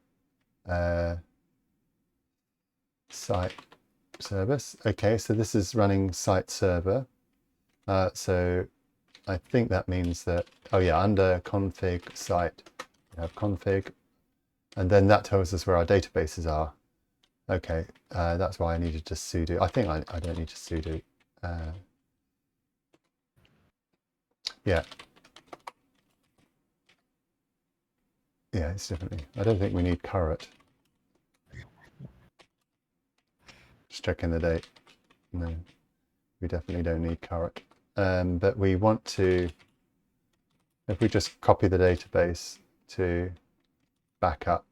site service. Okay, so this is running site server. So I think that means that, under config site, we have config, and then that tells us where our databases are. Okay, that's why I needed to sudo. I think I don't need to sudo. Yeah, it's definitely. I don't think we need current. Just checking the date. No, we definitely don't need current. But we want to, if we just copy the database to backup,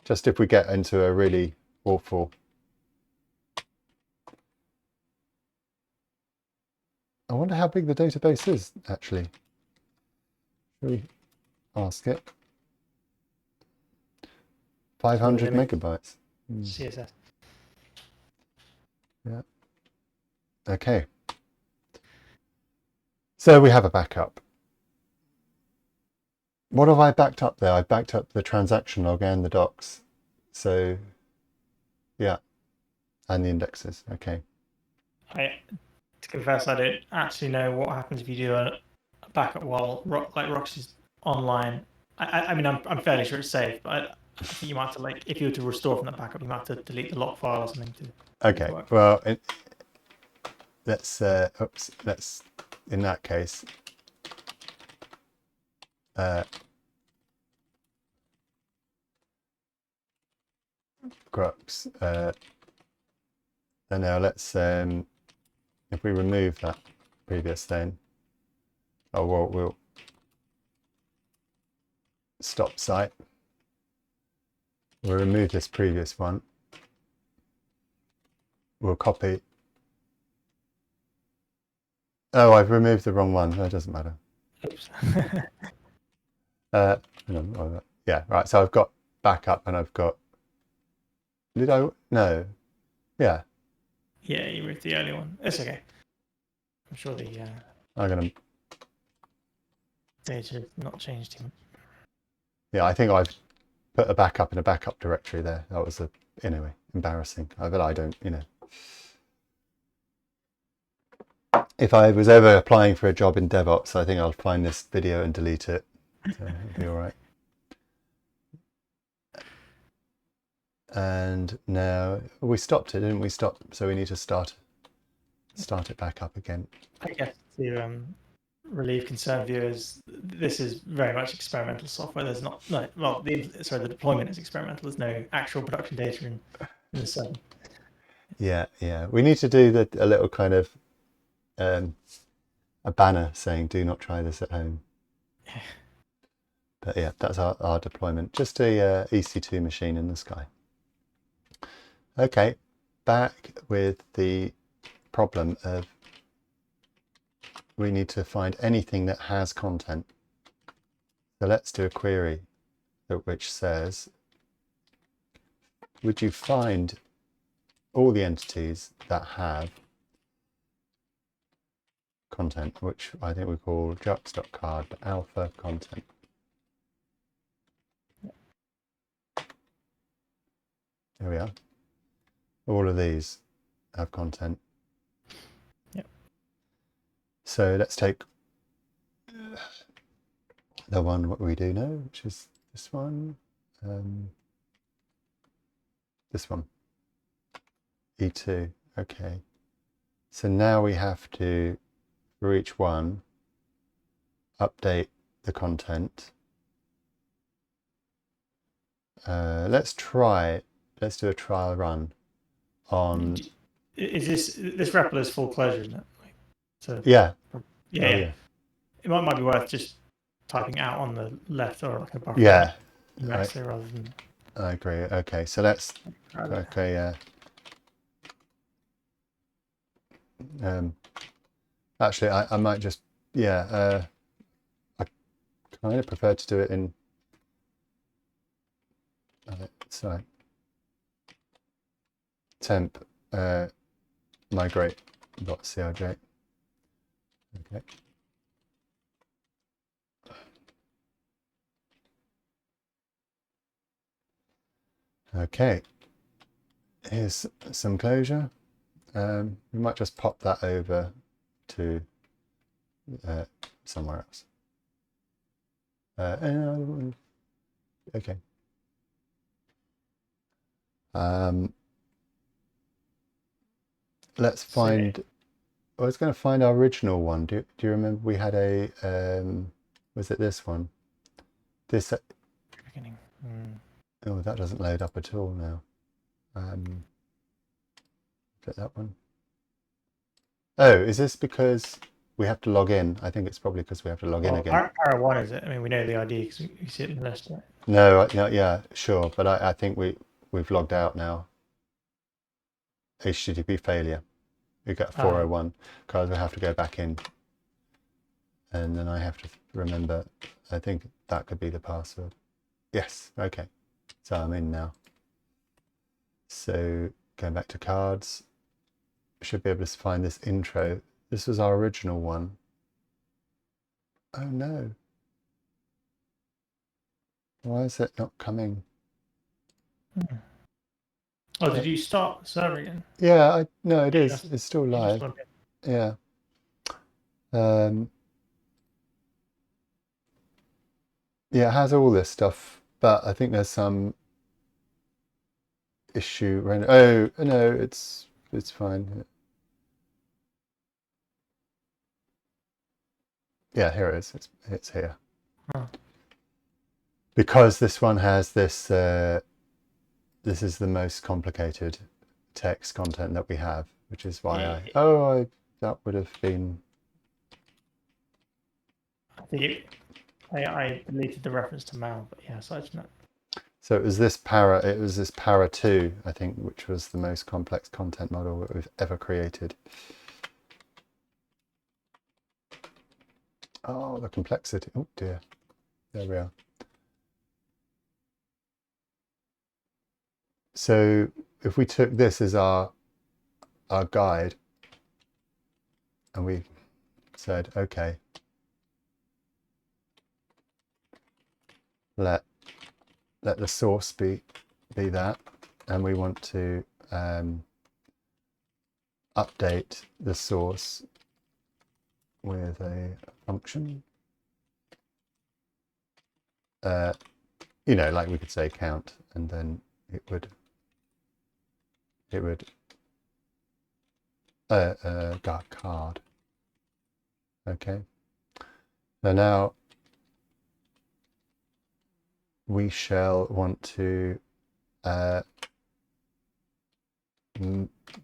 just if we get into a really awful, I wonder how big the database is actually. Should we ask it? 500 megabytes. CSS. Yeah. Okay. So we have a backup. What have I backed up there? I backed up the transaction log and the docs. So, yeah, and the indexes. Okay. To confess, I don't actually know what happens if you do a backup while Roxy's online. I mean, I'm fairly sure it's safe, but I think you might have to, if you were to restore from that backup, you might have to delete the lock file or something to. Okay. Well, let's in that case. Grux. And now let's if we remove that previous thing, we'll stop site. We'll remove this previous one. We'll copy. Oh, I've removed the wrong one. That doesn't matter. Oops. Yeah, right. So I've got backup, and I've got. Did I? No. Yeah. Yeah, you removed the early one. It's okay. I'm sure the. I'm gonna. Data not changed too much. Yeah, I think I've put a backup in a backup directory there. That was anyway, embarrassing. But I don't, If I was ever applying for a job in DevOps, I think I'll find this video and delete it. So it'll be all right. And now we stopped it, didn't we? So we need to start it back up again. I guess to relieve concerned viewers, this is very much experimental software. There's not the deployment is experimental. There's no actual production data in the server. Yeah. We need to do a little kind of a banner saying "Do not try this at home." But yeah, that's our deployment. Just a EC2 machine in the sky. Okay, back with the problem of we need to find anything that has content. So let's do a query which says, would you find all the entities that have content, which I think we call jux.card.alpha content. Here we are. All of these have content. Yep. So let's take the one what we do know, which is this one. This one. E2. Okay. So now we have to, for each one, update the content. Let's do a trial run on. Is this REPL is full closure, isn't it? So Yeah. yeah, Oh, yeah. yeah. It might be worth just typing out on the left or like a buffer. Yeah. Next rather than. I agree. Okay, so let's. Okay, yeah. Actually, I might just. Yeah. I kind of prefer to do it in. Sorry. Temp migrate.crj. Okay. Okay. Here's some closure. We might just pop that over to somewhere else. Okay. Let's find. I was going to find our original one. Do you remember we had a? Was it this one? This. Beginning. Oh, that doesn't load up at all now. Get that one. Oh, is this because we have to log in? I think it's probably because we have to log in again. Para 1 is it? I mean, we know the ID because we see it in the list, right? No, yeah, sure, but I think we've logged out now. HTTP failure. We got 401 because we have to go back in, and then I have to remember. I think that could be the password. Yes. Okay. So I'm in now. So going back to cards, should be able to find this intro. This was our original one. Oh no. Why is it not coming? Oh, did you start the server again? Yeah, no, it is. It's still live. Yeah. Yeah, it has all this stuff, but I think there's some issue. Oh no, it's fine. Yeah, here it is. It's here. Oh. Because this one has this. This is the most complicated text content that we have, which is why that would have been. I think I deleted the reference to Mal, but yeah, aside from that. So it was this para 2, I think, which was the most complex content model that we've ever created. Oh, the complexity. Oh dear. There we are. So if we took this as our guide and we said, okay, let the source be that, and we want to update the source with a function. Like we could say count, and then it would card. Okay. So now we shall want to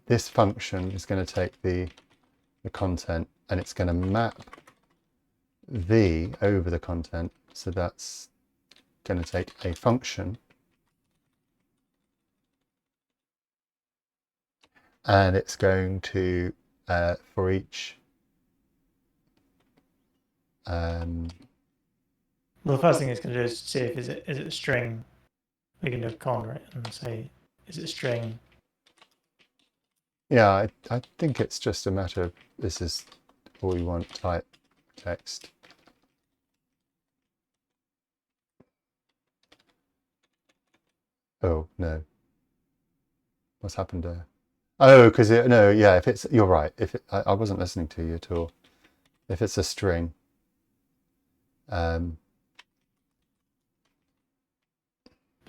this function is going to take the content and it's going to map v over the content. So that's going to take a function and it's going to for each well, the first thing it's going to do is see if is it a string. We can do a con, right, and say is it a string Yeah, I think it's just a matter of this is all we want, type text. Oh, no. What's happened there? Oh, because no, yeah, if it's, you're right. If it, I wasn't listening to you at all. If it's a string, But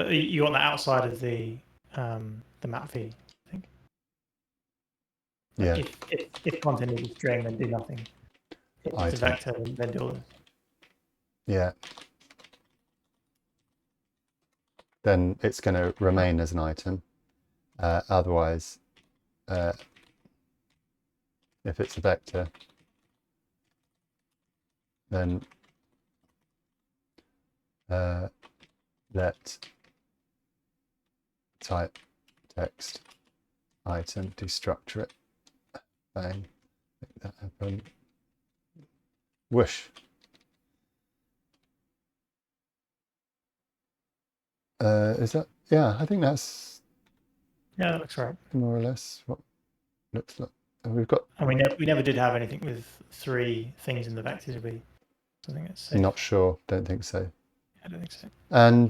you want that outside of the map v, I think. yeah, If content is a string, then do nothing. If it's a item. vector, then do all this. Yeah. Then it's going to remain as an item. Otherwise, if it's a vector, then let type text item destructure it. Bang. Make that happen. Whoosh. Is that? Yeah, I think that's Yeah, that looks right. more or less what looks like. We've got. And we never did have anything with 3 things in the vectors, did we? I think it's safe. Not sure. Don't think so. I don't think so. And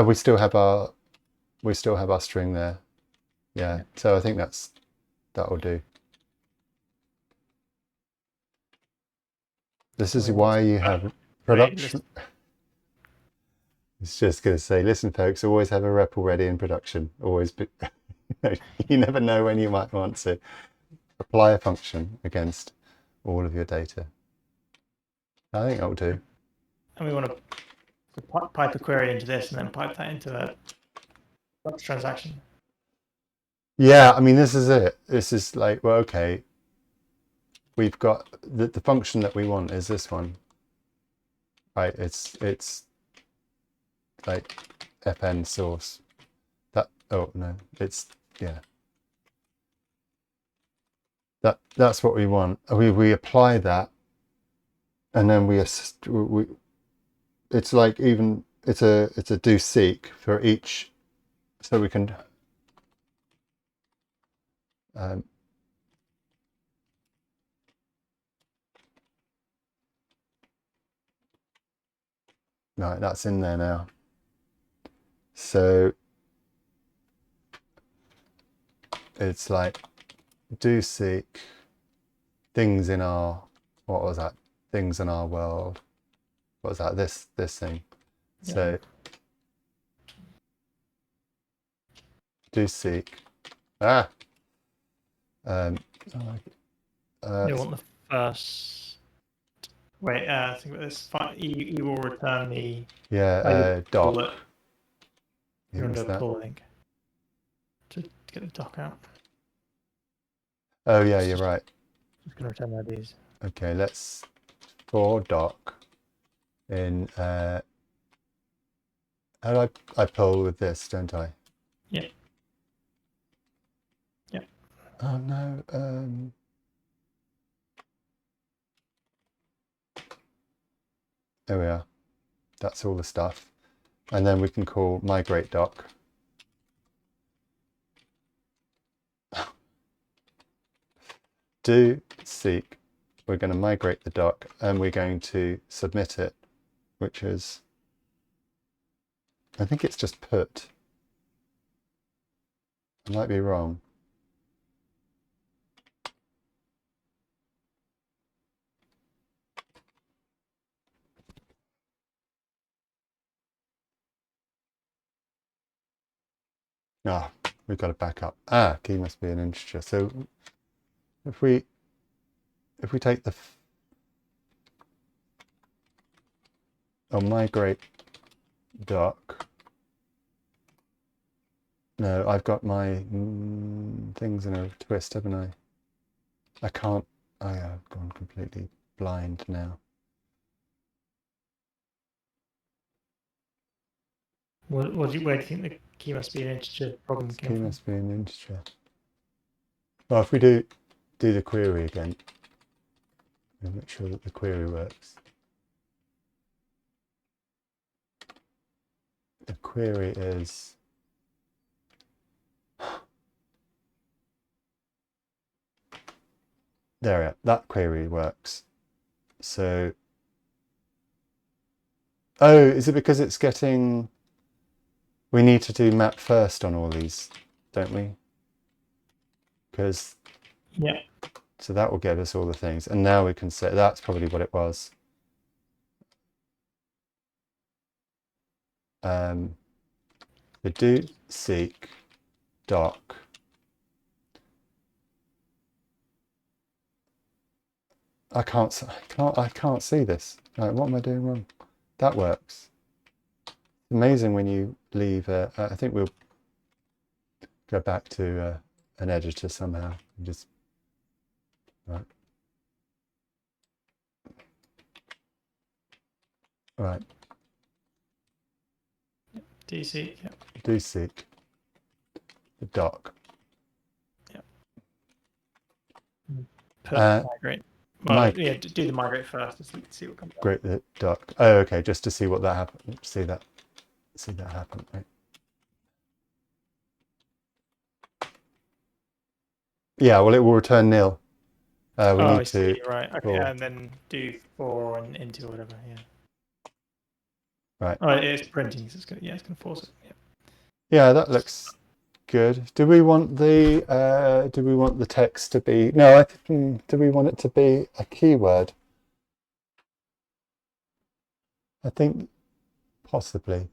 we still have our string there. Yeah. So I think that will do. This is why you have production. It's just going to say, listen, folks, always have a REPL ready in production. Always, be, you never know when you might want to apply a function against all of your data. I think that'll do. And we want to pipe a query into this and then pipe that into a transaction. Yeah, I mean, this is it. This is like, well, okay, we've got the function that we want is this one, right? It's like fn source. That, oh no, it's, yeah. That's what we want. We apply that, and then we it's like even it's a do seek for each, so we can right, that's in there now. So it's like do seek things in our, what was that? Things in our world. What was that? This thing. Yeah. So do seek. You want the first. Wait, think about this. You will return the. doc. You want to do a pull, I think. To get the doc out. Oh yeah, you're right. Just going to return IDs. Okay, let's for doc in how do I pull with this, don't I? Yeah. Yeah. Oh no. There we are. That's all the stuff. And then we can call migrate doc. Do seek. We're going to migrate the doc and we're going to submit it, which is, I think it's just put. I might be wrong. Ah, we've got to back up. Ah, key must be an integer. So if we take the migrate doc. No, I've got my things in a twist, haven't I? I can't. I've gone completely blind now. Where do you think the key must be an integer problem came Key from? must be an integer. Well, if we do the query again, we'll make sure that the query works. The query is there we are. That query works. So, oh, is it because it's getting, we need to do map first on all these, don't we? Because, Yeah. so that will give us all the things. And now we can say, that's probably what it was. The do seek doc. I can't see this. Right, what am I doing wrong? That works. Amazing when you leave. I think we'll go back to an editor somehow. And just right. Right. DC. Yeah. Do seek the doc. Put migrate. Well, yeah, do the migrate first to see what comes up. Great, the doc. Oh, okay, just to see what that happened. See that happen. Right. Yeah, well, it will return nil. We need to. Right. Okay, and then do 4 and into whatever. Yeah. Right. Oh, it's printing. So it's gonna force it. Yeah. Yeah, that looks good. Do we want the text to be? No, I think. Do we want it to be a keyword? I think possibly.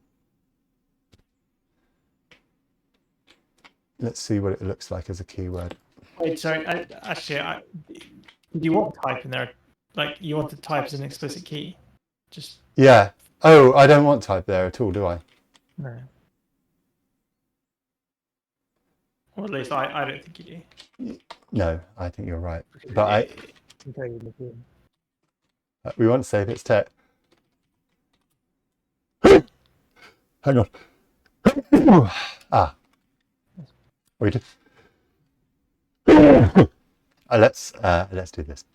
Let's see what it looks like as a keyword. Wait, sorry. Do you want type in there? Like, you want the type as an explicit key? Just. Yeah. Oh, I don't want type there at all, do I? No. Or at least I don't think you do. No, I think you're right. But we want to say if it's text. Hang on. We do. Let's do this.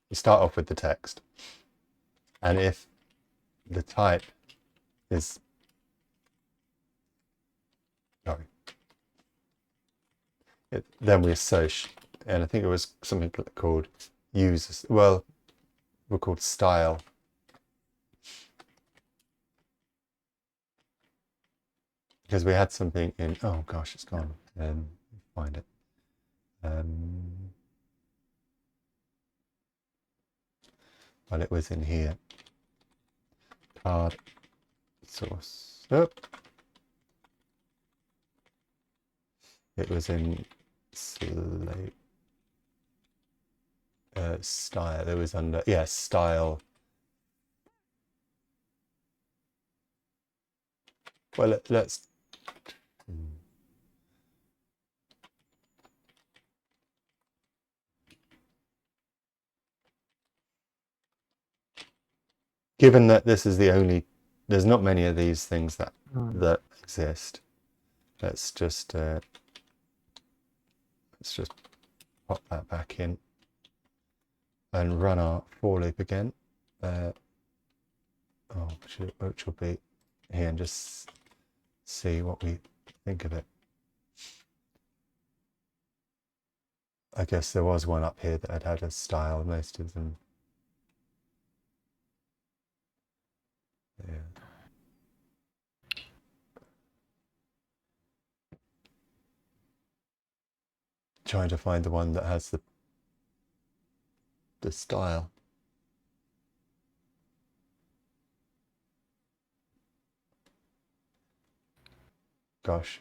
We start off with the text, and if the type is then we associate, and I think it was something called use. Well, we're called style. Because we had something in, oh gosh, it's gone. Find it. Well, it was in here. Card source. Oh. It was in slate. Style. It was under, yeah, style. Well, let's. Given that this is the only, there's not many of these things that exist. Let's just pop that back in and run our for loop again. Which will be here, and just see what we think of it. I guess there was one up here that had a style. Most of them. Yeah. Trying to find the one that has the style. Gosh.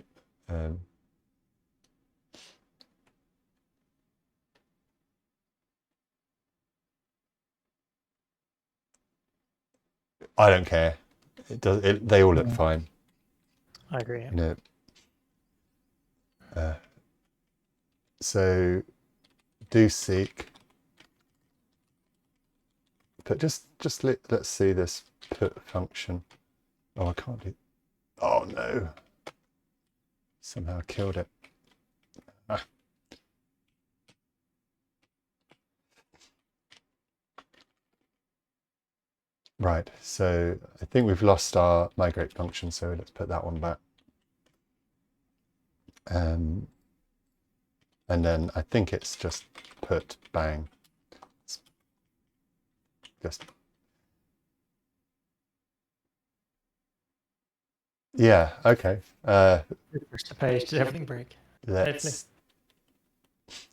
I don't care. It does. They all look fine. I agree. You know. So, do seek. But just let's see this put function. Oh, I can't do. Oh no. Somehow killed it. Right, so I think we've lost our migrate function, so let's put that one back. And then I think it's just put bang. It's just yeah. Okay. Refresh the page. Did everything break? Let's.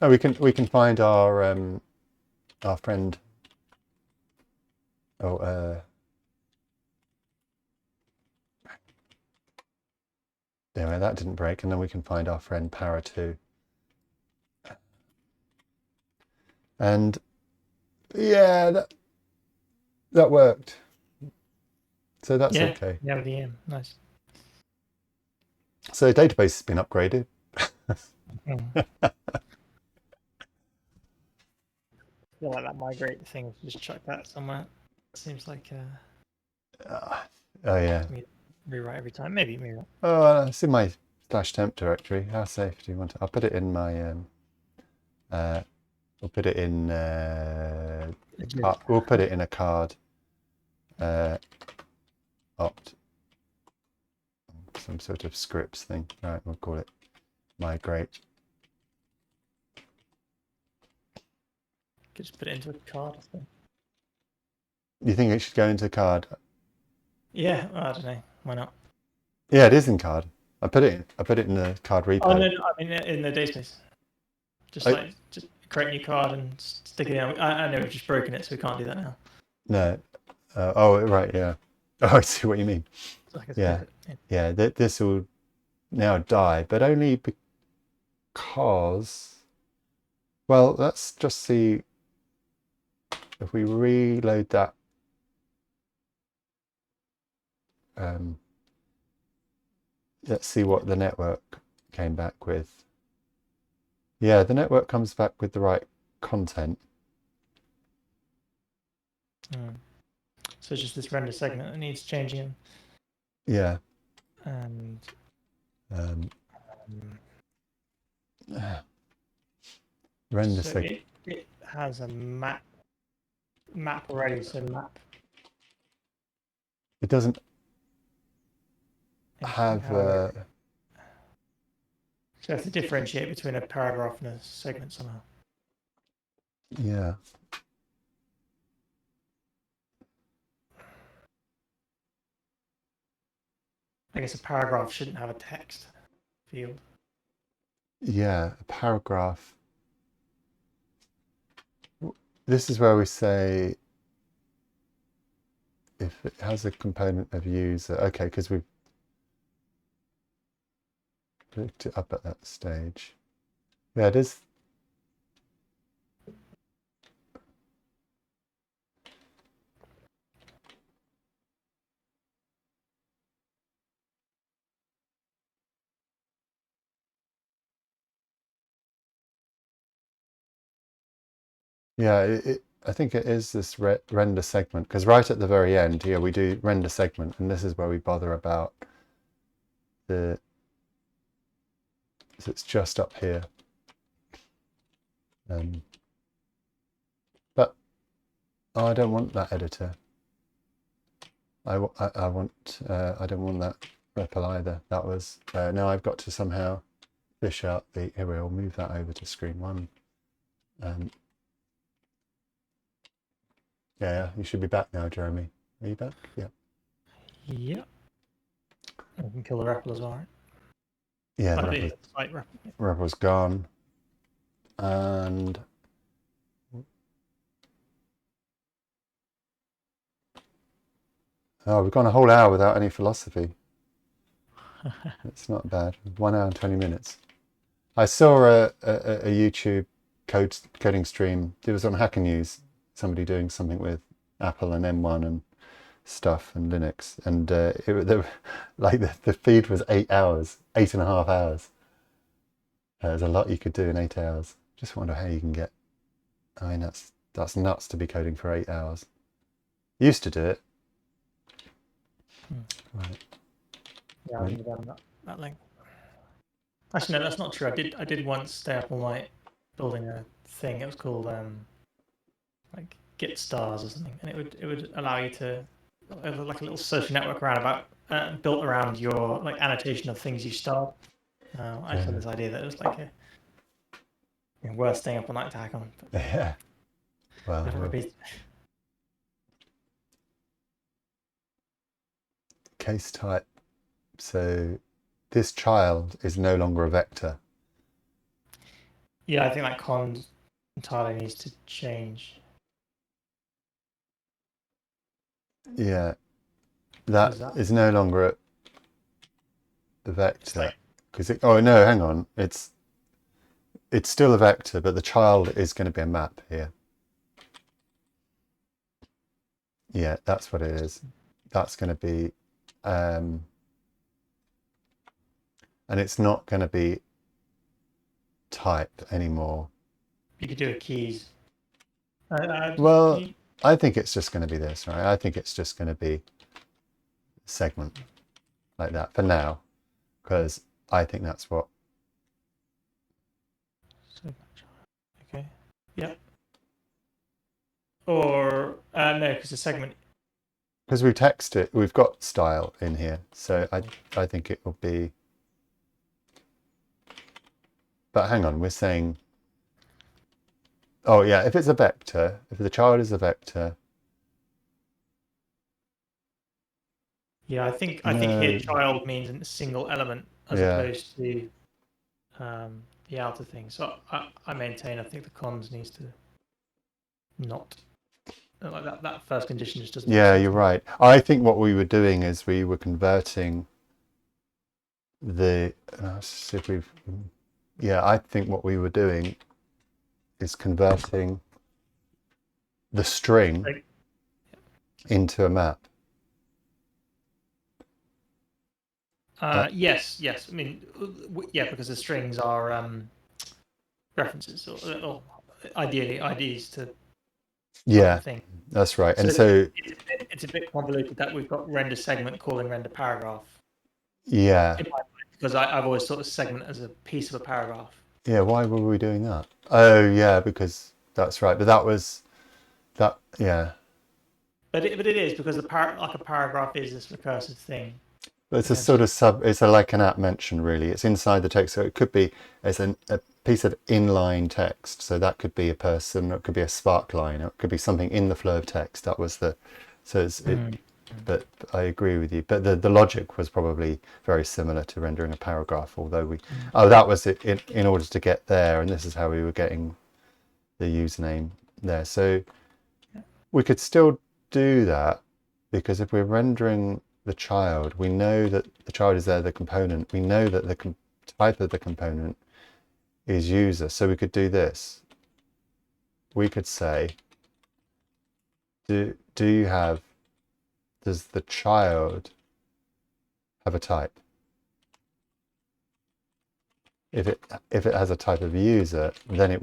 Oh, we can find our friend. Oh, anyway, that didn't break, and then we can find our friend Para2. And yeah, that worked. So that's okay. Yeah, with the nice. So the database has been upgraded. I feel like that migrate thing, just chuck that somewhere. Seems like Oh yeah. rewrite every time. Maybe not. Oh, it's in my /temp directory. How safe do you want it? I'll put it in my we'll put it in we'll put it in a card opt, some sort of scripts thing. Right, we'll call it migrate. Could just put it into a card, I think. You think it should go into card? Yeah, I don't know. Why not? Yeah, it is in card. I put it in the card repo. Oh no, I mean in the database. Just create a new card and stick it in. I know we've just broken it, so we can't do that now. No. Oh right, yeah. Oh, I see what you mean. Yeah. This will now die, but only because. Well, let's just see if we reload that. Let's see what the network came back with. Yeah, the network comes back with the right content. So it's just this render segment that needs changing. Yeah. And render so segment. It has a map already. So map. It doesn't have. So you have to differentiate between a paragraph and a segment somehow. Yeah. I guess a paragraph shouldn't have a text field. Yeah, a paragraph. This is where we say if it has a component of user. Okay, because we've looked it up at that stage. Yeah, it is. Yeah, I think it is this render segment, because right at the very end here we do render segment, and this is where we bother about the. So it's just up here. But I don't want that editor. I want I don't want that REPL either. That was now I've got to somehow fish out the. Here we'll move that over to screen one. Yeah, you should be back now, Jeremy. Are you back? Yeah. Yeah. I can kill the REPL as well, right? Yeah, the REPL's gone. And oh, we've gone a whole hour without any philosophy. It's not bad. 1 hour and 20 minutes. I saw a YouTube coding stream. It was on Hacker News. Somebody doing something with Apple and M1 and stuff and Linux, and the feed was 8 hours, 8.5 hours. There's a lot you could do in 8 hours. Just wonder how you can get. I mean, that's nuts to be coding for 8 hours. Used to do it. Right. Yeah, I haven't done that length. Actually, no, that's not true. I did once stay up all night building a thing. It was called like Git stars or something, and it would allow you to have like a little social network around built around your like annotation of things you start. I just had this idea that it was like worth staying up all night to hack on. But Yeah. Well, never repeated. case type. So this child is no longer a vector. Yeah, I think that con entirely needs to change. Yeah. That is no longer the vector. Because oh no, hang on. It's still a vector, but the child is going to be a map here. Yeah, that's what it is. That's going to be, and it's not going to be type anymore. You could do a keys. Well, I think it's just going to be this, right? I think it's just going to be segment like that for now, because I think that's what. Okay. Yeah. Or no, because the segment. Because we've texted it, we've got style in here, so I think it will be. But hang on, we're saying. Oh yeah, if it's a vector, if the child is a vector. Yeah, I think here child means a single element as opposed to the outer thing. So I maintain I think the cons needs to not like that first condition just doesn't. Yeah, you're right. I think what we were doing is we were converting the. See if we've. Yeah, I think what we were doing is converting the string into a map. Yes. I mean, yeah, because the strings are references or ideally IDs to. Yeah, that's right. And so it's a bit convoluted that we've got render segment calling render paragraph. Yeah. Because I've always thought of segment as a piece of a paragraph. Yeah, why were we doing that? Oh, yeah, because that's right. But that was that. Yeah. But it is because a paragraph is this recursive thing. But it's a sort of it's like an at mention, really. It's inside the text, so it could be as a piece of inline text. So that could be a person, or it could be a spark line, or it could be something in the flow of text. That was the. So it's. But I agree with you. But the logic was probably very similar to rendering a paragraph, although we. Oh, that was it in order to get there, and this is how we were getting the username there. So we could still do that, because if we're rendering the child, we know that the child is there, the component. We know that the type of the component is user. So we could do this. We could say, does the child have a type? If it has a type of user, then it's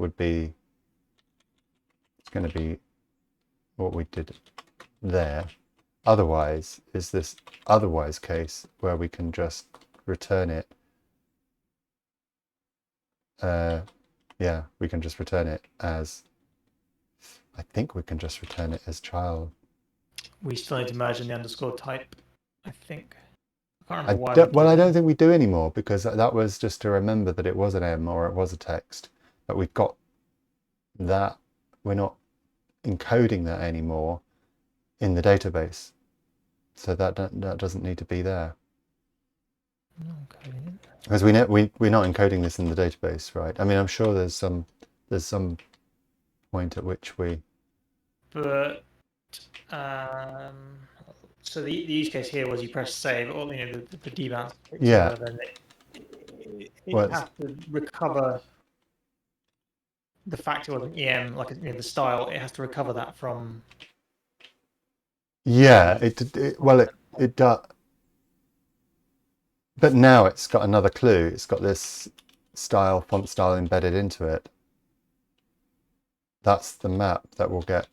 going to be what we did there. Otherwise, is this otherwise case where we can just return it. Yeah, we can just return it as. I think we can just return it as child. We still need to merge in the underscore type, I think. I can't remember why. Well, I don't think we do anymore, because that was just to remember that it was an M or it was a text. But we've got that. We're not encoding that anymore in the database, so that doesn't need to be there. Because we're not encoding this in the database, right? I mean, I'm sure there's some point at which we. But so the use case here was you press save, or the debounce. Yeah. Then it has to recover the fact it was an EM, like the style. It has to recover that from. Yeah, it does. But now it's got another clue. It's got this font style embedded into it. That's the map that will get.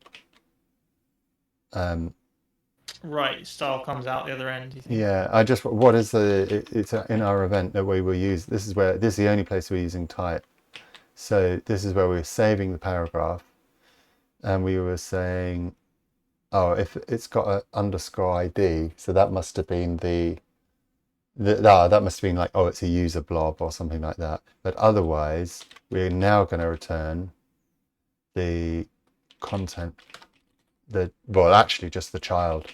Right, style comes out the other end. You think? Yeah, what is it's in our event that we will use. This is the only place we're using type. So this is where we're saving the paragraph, and we were saying, oh, if it's got an underscore ID, so that must have been the that must have been like, oh, it's a user blob or something like that. But otherwise, we're now going to return the content, well, actually just the child.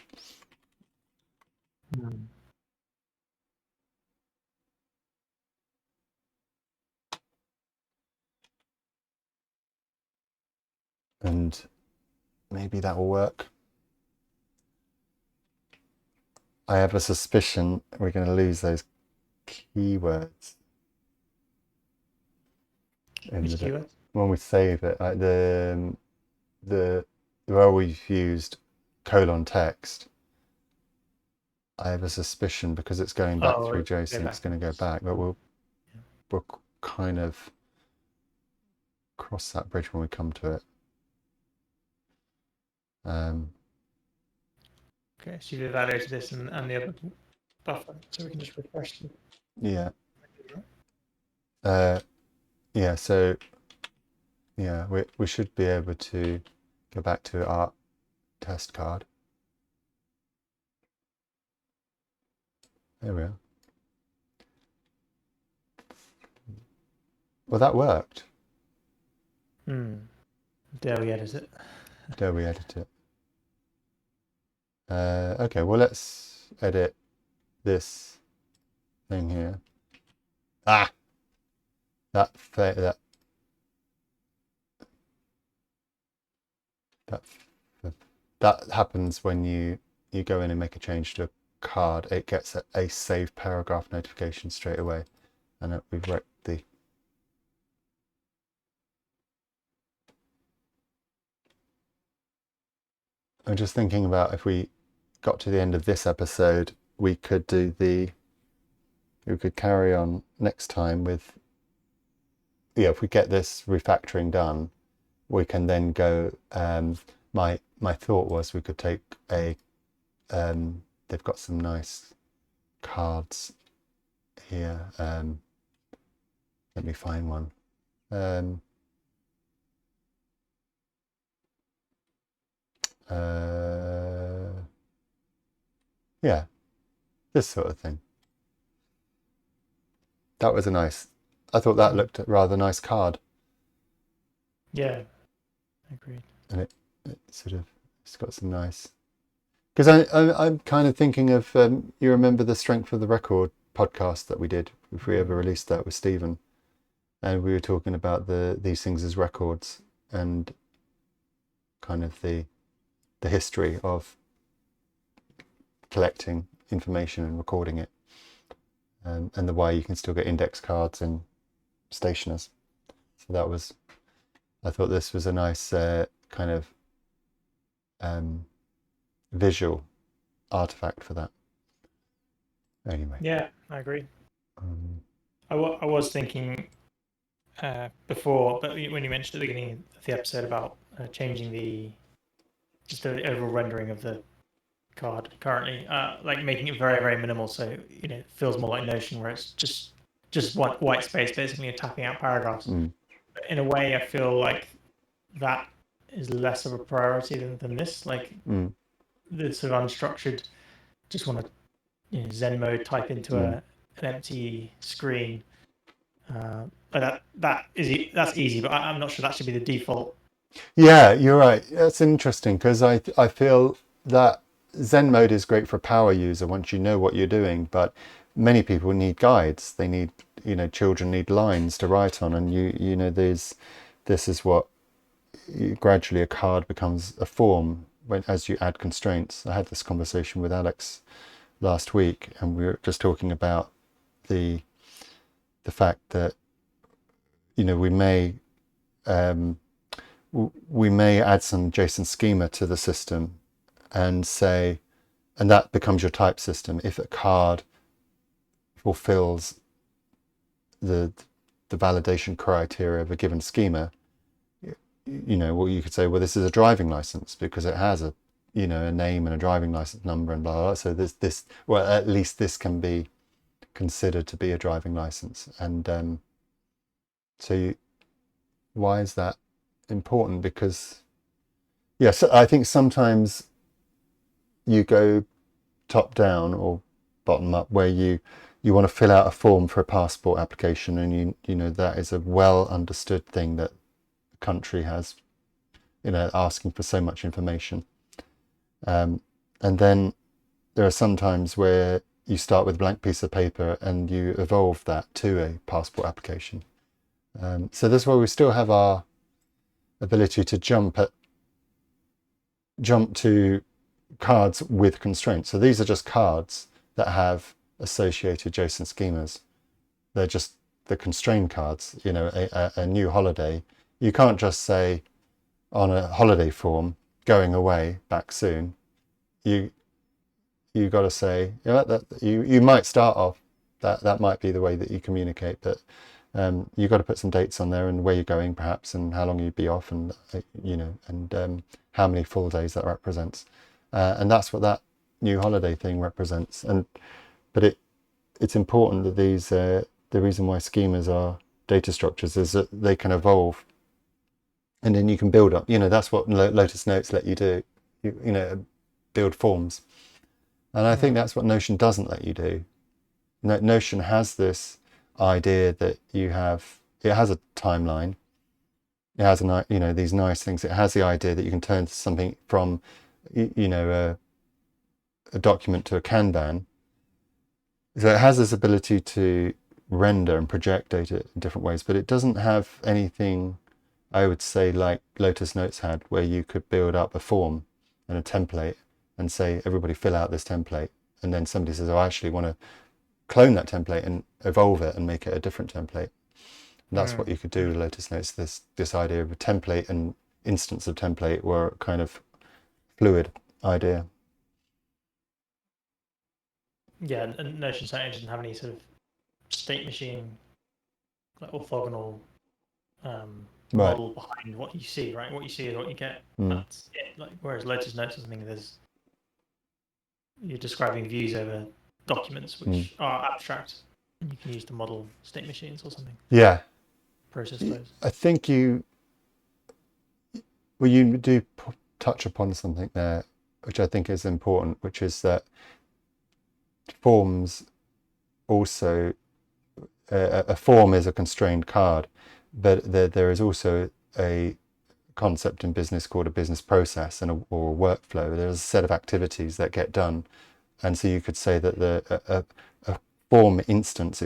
And maybe that will work. I have a suspicion we're going to lose those keywords Which keyword? when we save it. Like where we've used colon text. I have a suspicion because it's going back through JSON, it's going to go back. But we'll kind of cross that bridge when we come to it. Okay, so you've evaluated this and the other buffer, so we can just refresh them. Yeah. Yeah, so yeah, we should be able to go back to our test card. There we are. Well, that worked. There we edit it. There we edit it. Okay, well, let's edit this thing here. That happens when you go in and make a change to a card. It gets a save paragraph notification straight away, and we've wrecked the. I'm just thinking about if we got to the end of this episode, we could carry on next time with, if we get this refactoring done, we can then go, my thought was we could take they've got some nice cards here. Let me find one. Yeah, this sort of thing. That was I thought that looked a rather nice card. Yeah, agreed. And it's got some nice, because I'm kind of thinking of, you remember the Strength of the Record podcast that we did, if we ever released that with Stephen, and we were talking about these things as records and kind of the history of collecting information and recording it, and the way you can still get index cards in stationers. So I thought this was a nice kind of visual artifact for that. Anyway. Yeah, I agree. I was thinking before, but when you mentioned at the beginning of the episode about changing the overall rendering of the card currently, like making it very, very minimal, so it feels more like Notion, where it's just one white space basically, and tapping out paragraphs. But in a way, I feel like that is less of a priority than this. Like the sort of unstructured, just want to Zen mode type into an empty screen. But that's easy, but I'm not sure that should be the default. Yeah, you're right. That's interesting, because I feel that Zen mode is great for a power user once you know what you're doing, but many people need guides. They need, children need lines to write on, and this is what gradually a card becomes a form as you add constraints. I had this conversation with Alex last week, and we were just talking about the fact that we may add some JSON schema to the system and that becomes your type system. If a card fulfills the validation criteria of a given schema, you could say, well, this is a driving license because it has a name and a driving license number and blah, blah, blah. So well, at least this can be considered to be a driving license. And why is that important? Because yes, I think sometimes you go top down or bottom up, where you you want to fill out a form for a passport application, and you know that is a well understood thing that the country has, you know, asking for so much information. And then there are some times where you start with a blank piece of paper and you evolve that to a passport application. So this is why we still have our ability to jump to cards with constraints. So these are just cards that have associated JSON schemas. They're just the constrained cards. You know, a new holiday. You can't just say on a holiday form, going away, back soon. You got to say, you know, that you might start off that might be the way that you communicate, but you've got to put some dates on there and where you're going perhaps and how long you'd be off, and you know, and how many full days that represents, and that's what that new holiday thing represents. But it's important that these the reason why schemas are data structures is that they can evolve, and then you can build up. You know, that's what Lotus Notes let you do. You know, build forms, and I think that's what Notion doesn't let you do. Notion has this idea that it has a timeline, it has you know, these nice things. It has the idea that you can turn something from, you know, a document to a Kanban. So it has this ability to render and project data in different ways, but it doesn't have anything, I would say, like Lotus Notes had, where you could build up a form and a template and say, everybody fill out this template, and then somebody says, oh, I actually want to clone that template and evolve it and make it a different template. And that's what you could do with Lotus Notes. This idea of a template and instance of template were kind of fluid idea. Yeah, and Notion certainly doesn't have any sort of state machine, like orthogonal model behind what you see, right? What you see is what you get. That's it. Like, whereas Lotus Notes is something you're describing views over documents which are abstract, and you can use to model state machines or something. Yeah. Process flows. I think you do touch upon something there, which I think is important, which is that forms also, a form is a constrained card, but there is also a concept in business called a business process or a workflow. There's a set of activities that get done, and so you could say that a form instance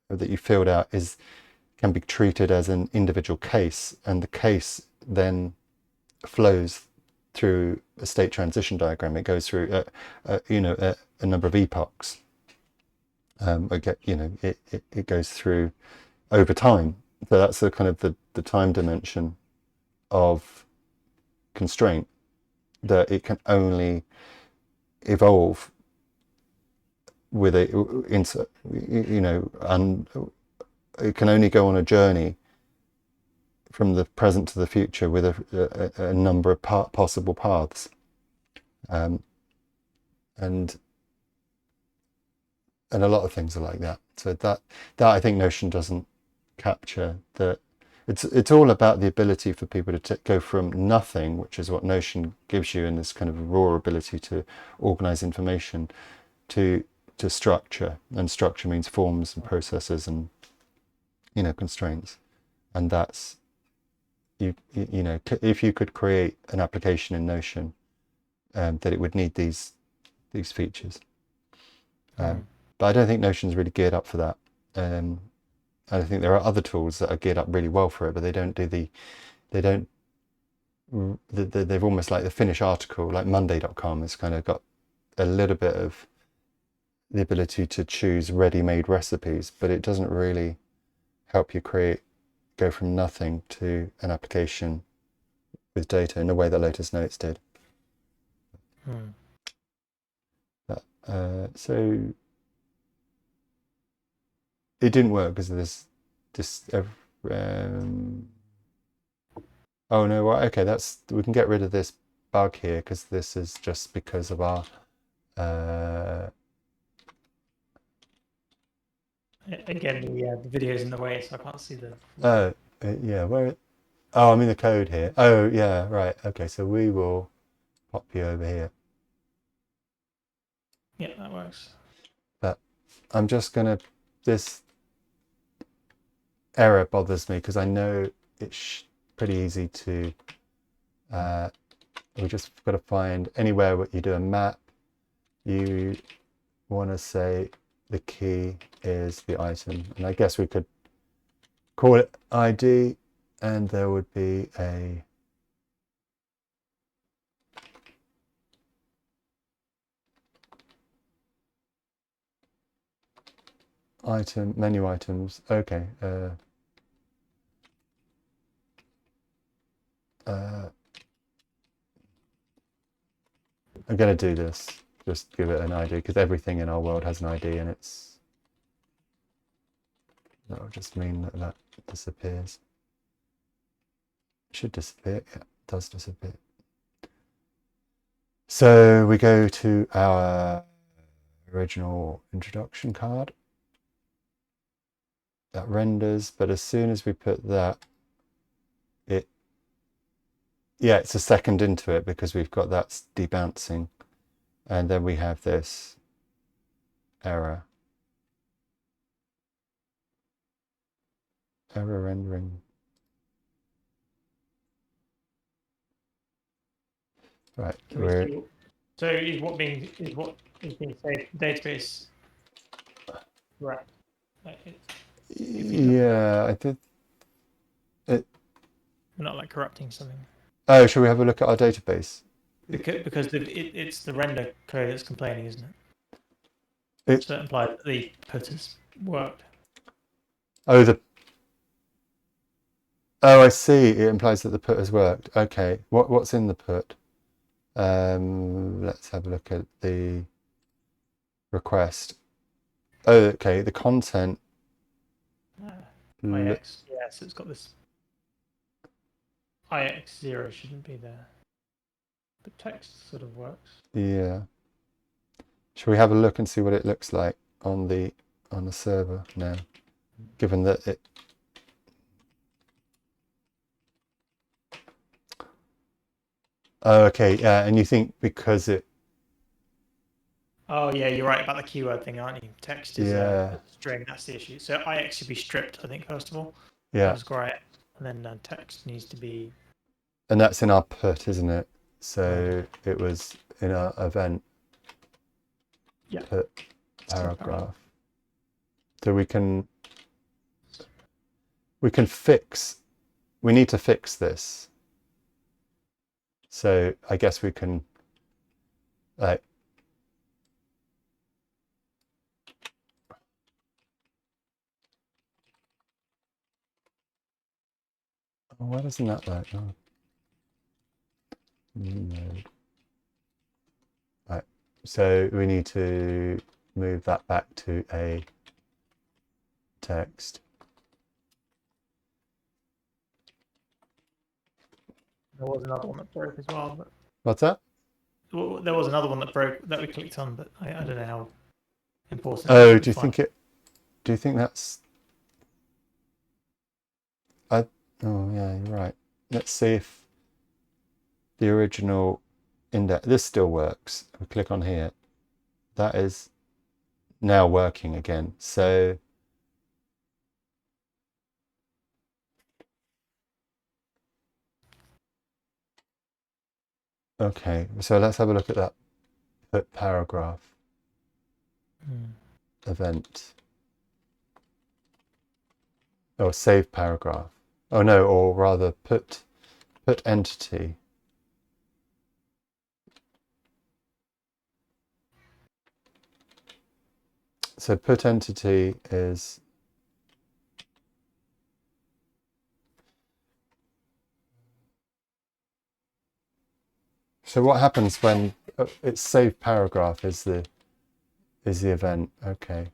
that you filled out can be treated as an individual case, and the case then flows through a state transition diagram. It goes through you know, a number of epochs. You know, it goes through over time. So that's the kind of the time dimension of constraint, that it can only evolve with you know, and it can only go on a journey from the present to the future with a number of possible paths, and a lot of things are like that. So that I think Notion doesn't capture. That it's all about the ability for people to go from nothing, which is what Notion gives you in this kind of raw ability to organize information, to structure, and structure means forms and processes and, you know, constraints. And that's you know, if you could create an application in Notion, that it would need these features. But I don't think Notion's really geared up for that. I think there are other tools that are geared up really well for it, but they don't do they've almost, like the Finnish article, like Monday.com has kind of got a little bit of the ability to choose ready-made recipes, but it doesn't really help you go from nothing to an application with data in the way that Lotus Notes did. So it didn't work because of this oh no, well, okay, we can get rid of this bug here, because this is just because of our again, the video's in the way, so I can't see the yeah, I'm in the code here. Oh yeah, right, okay, so we will pop you over here. Yeah, that works. I'm just going to, this error bothers me because I know it's pretty easy to, we just got to find anywhere where you do a map, you want to say the key is the item. And I guess we could call it ID, and there would be a item, menu items. Okay. I'm going to do this, just give it an ID, because everything in our world has an ID, and that'll just mean that that disappears. It should disappear. Yeah, it does disappear. So we go to our original introduction card. That renders, but as soon as we put that, it's a second into it because we've got that debouncing, and then we have this error rendering. Right. So is what is being saved in the database right? Yeah, I did. We're not like corrupting something. Oh, shall we have a look at our database? Because it's the render code that's complaining, isn't it? So that implies that the put has worked. Oh, I see. It implies that the put has worked. Okay. What's in the put? Let's have a look at the request. Oh, okay. The content. IX. Yeah, so it's got this. IX0 shouldn't be there. But text sort of works. Yeah. Shall we have a look and see what it looks like on the server now? Given that it. Oh, okay. Yeah, and you think because it. Oh yeah, you're right about the keyword thing, aren't you? Text is a string. That's the issue. So IX should be stripped, I think, first of all. Yeah. And then text needs to be. And that's in our put, isn't it? So it was in our event. Yeah. Put paragraph. So we can fix. We need to fix this. So I guess we can like. Oh, why doesn't that work? Oh. Node. Right. So we need to move that back to a text. There was another one that broke as well. But What's that? well, there was another one that broke that we clicked on, but I don't know how important. Oh, do you think that's? Oh yeah, you're right. Let's see if the original index. This still works. We click on here. That is now working again. So. Okay, so let's have a look at that put paragraph event. Oh, save paragraph. Oh no, or rather put entity. So put entity is so what happens when it's save paragraph is the event. Okay.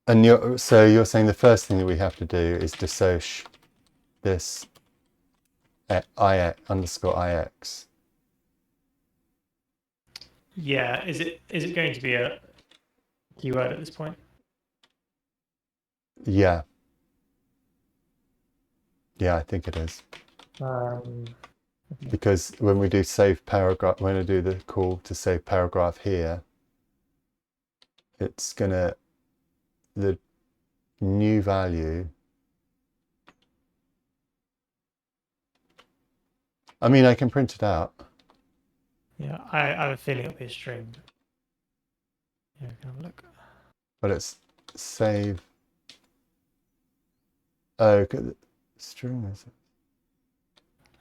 And you're saying the first thing that we have to do is dissoci this ix_ix. Yeah, is it going to be a keyword at this point? Yeah. Yeah, I think it is. because when we do save paragraph, when I do the call to save paragraph here, it's gonna, the new value, I mean, I can print it out. Yeah, I have a feeling it'll be a string. Yeah, we can have a look. But it's save, oh, string is it?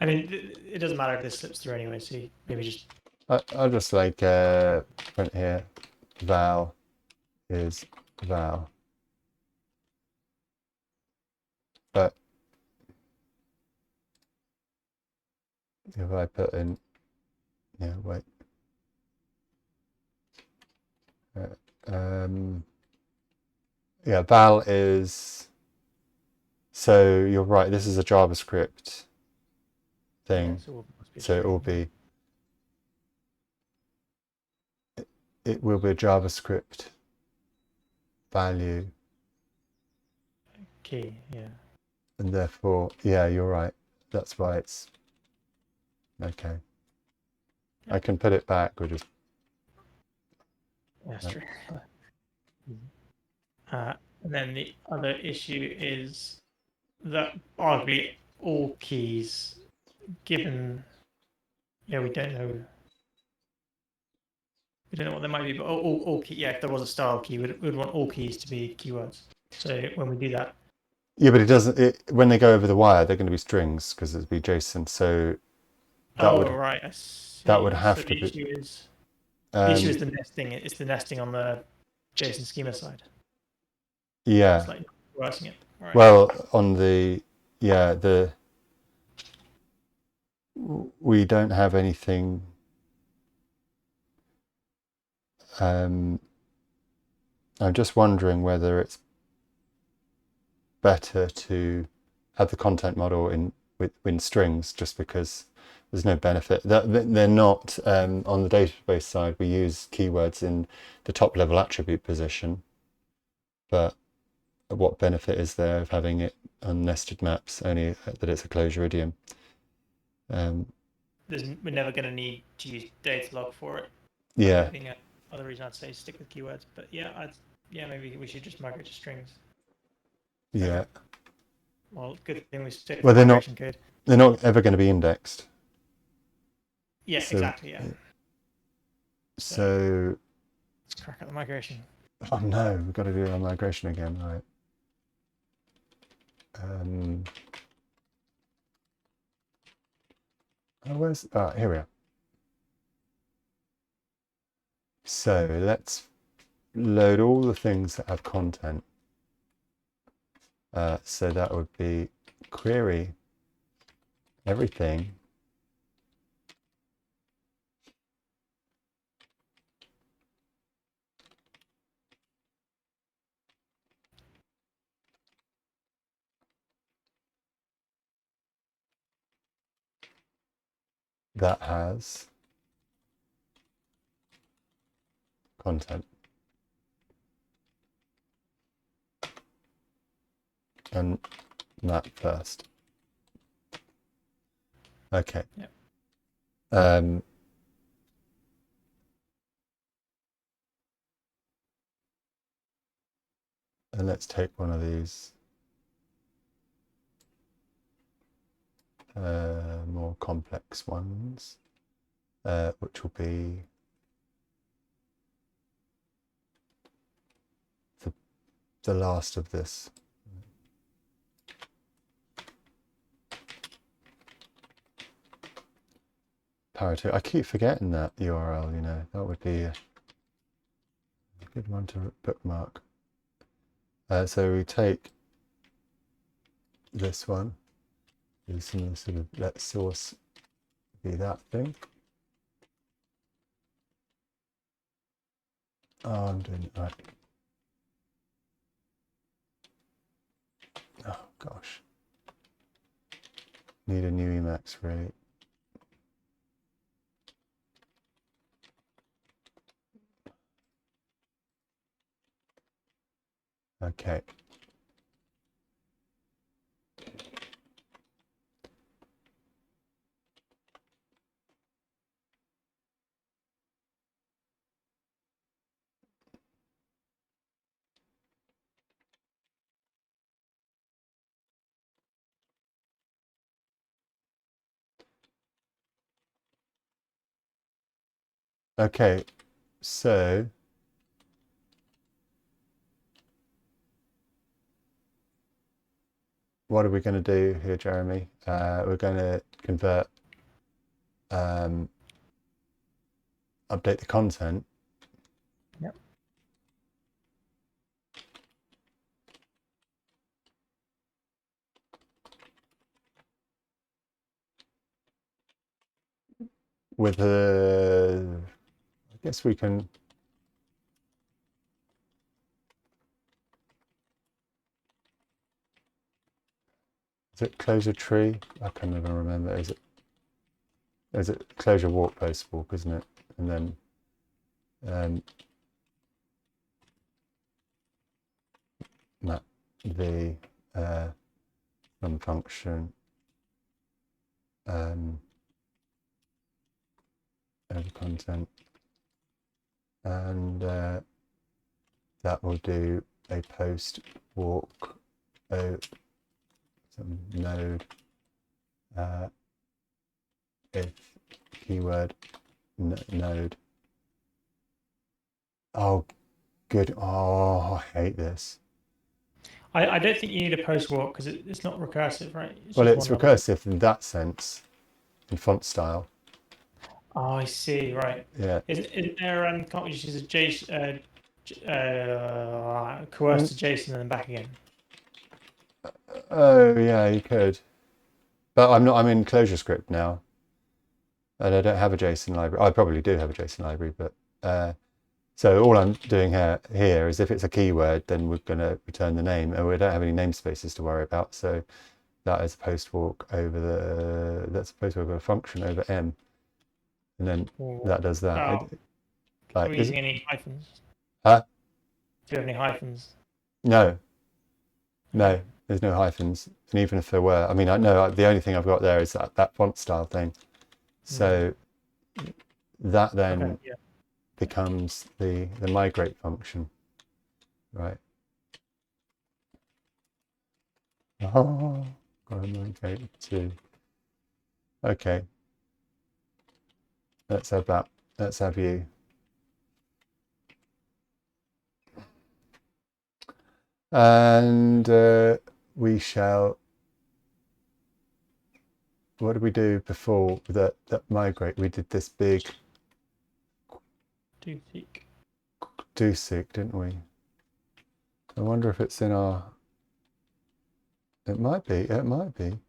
I mean, it doesn't matter if this slips through anyway, so maybe just... I'll just like print here, val is val. But if I put in, yeah, wait. Yeah, val is, so you're right, this is a JavaScript thing. Yeah, so So it will be, it will be a JavaScript value. key, yeah. And therefore, yeah, you're right. That's why it's, okay. Yeah. I can put it back or just, Yeah, that's true. And then the other issue is that arguably all keys, given, yeah, we don't know what they might be, but all key, yeah, if there was a style key, we'd want all keys to be keywords. So when we do that, yeah, but it doesn't, when they go over the wire, they're going to be strings because it'd be JSON. So that would, right, I see. that would have so to the be, issue is the issue is the nesting. It's the nesting on the JSON schema side. yeah. It's like writing it. Right. Well, on the, yeah, we don't have anything, I'm just wondering whether it's better to have the content model in strings, just because there's no benefit. They're not, on the database side, we use keywords in the top level attribute position, but what benefit is there of having it on nested maps, only that it's a closure idiom? We're never going to need to use data log for it. Yeah. I think other reason I'd say stick with keywords, but yeah, maybe we should just migrate to strings. Yeah. Well, good thing we stick Well, with migration code. They're not ever going to be indexed. Yeah, So, exactly. Yeah. So let's crack out the migration. Oh no, we've got to do our migration again, right? Here we are. So let's load all the things that have content. So that would be query everything that has content. And that first. Okay. Yep. And let's take one of these more complex ones, which will be the last of this. Parity. I keep forgetting that URL, you know, that would be a good one to bookmark. So we take this one, do some sort of let source be that thing. Oh, I'm doing it right. Oh gosh. Need a new Emacs really. Okay. Okay, so what are we going to do here, Jeremy? We're going to convert, update the content. Yep. With a, I guess we can. Is it closure tree? I can never remember. Is it closure walk post walk, isn't it? And then map the run function over content, and that will do a post walk some node if keyword node. Oh, good. Oh, I hate this. I don't think you need a post walk because it's not recursive, right? Well, just it's one number. recursive in that sense, in font style. Oh, I see. Right. Yeah. Isn't there? Can't we just use a JSON, coerce to JSON and then back again? Oh, yeah, you could. But I'm not. I'm in ClojureScript now, and I don't have a JSON library. I probably do have a JSON library, but so all I'm doing here is if it's a keyword, then we're going to return the name, and we don't have any namespaces to worry about. So that is a post walk over that's a post walk over a function over M, and then that does that. Oh, Like, are we using any hyphens? Huh? Do you have any hyphens? No, there's no hyphens, and even if there were, I mean, I know the only thing I've got there is that font style thing. So that then becomes the migrate function, right? Oh, gotta migrate to. Okay, let's have that. Let's have you. And we shall. What did we do before that migrate? We did this big do seek, didn't we? I wonder if it's in our. It might be. It might be.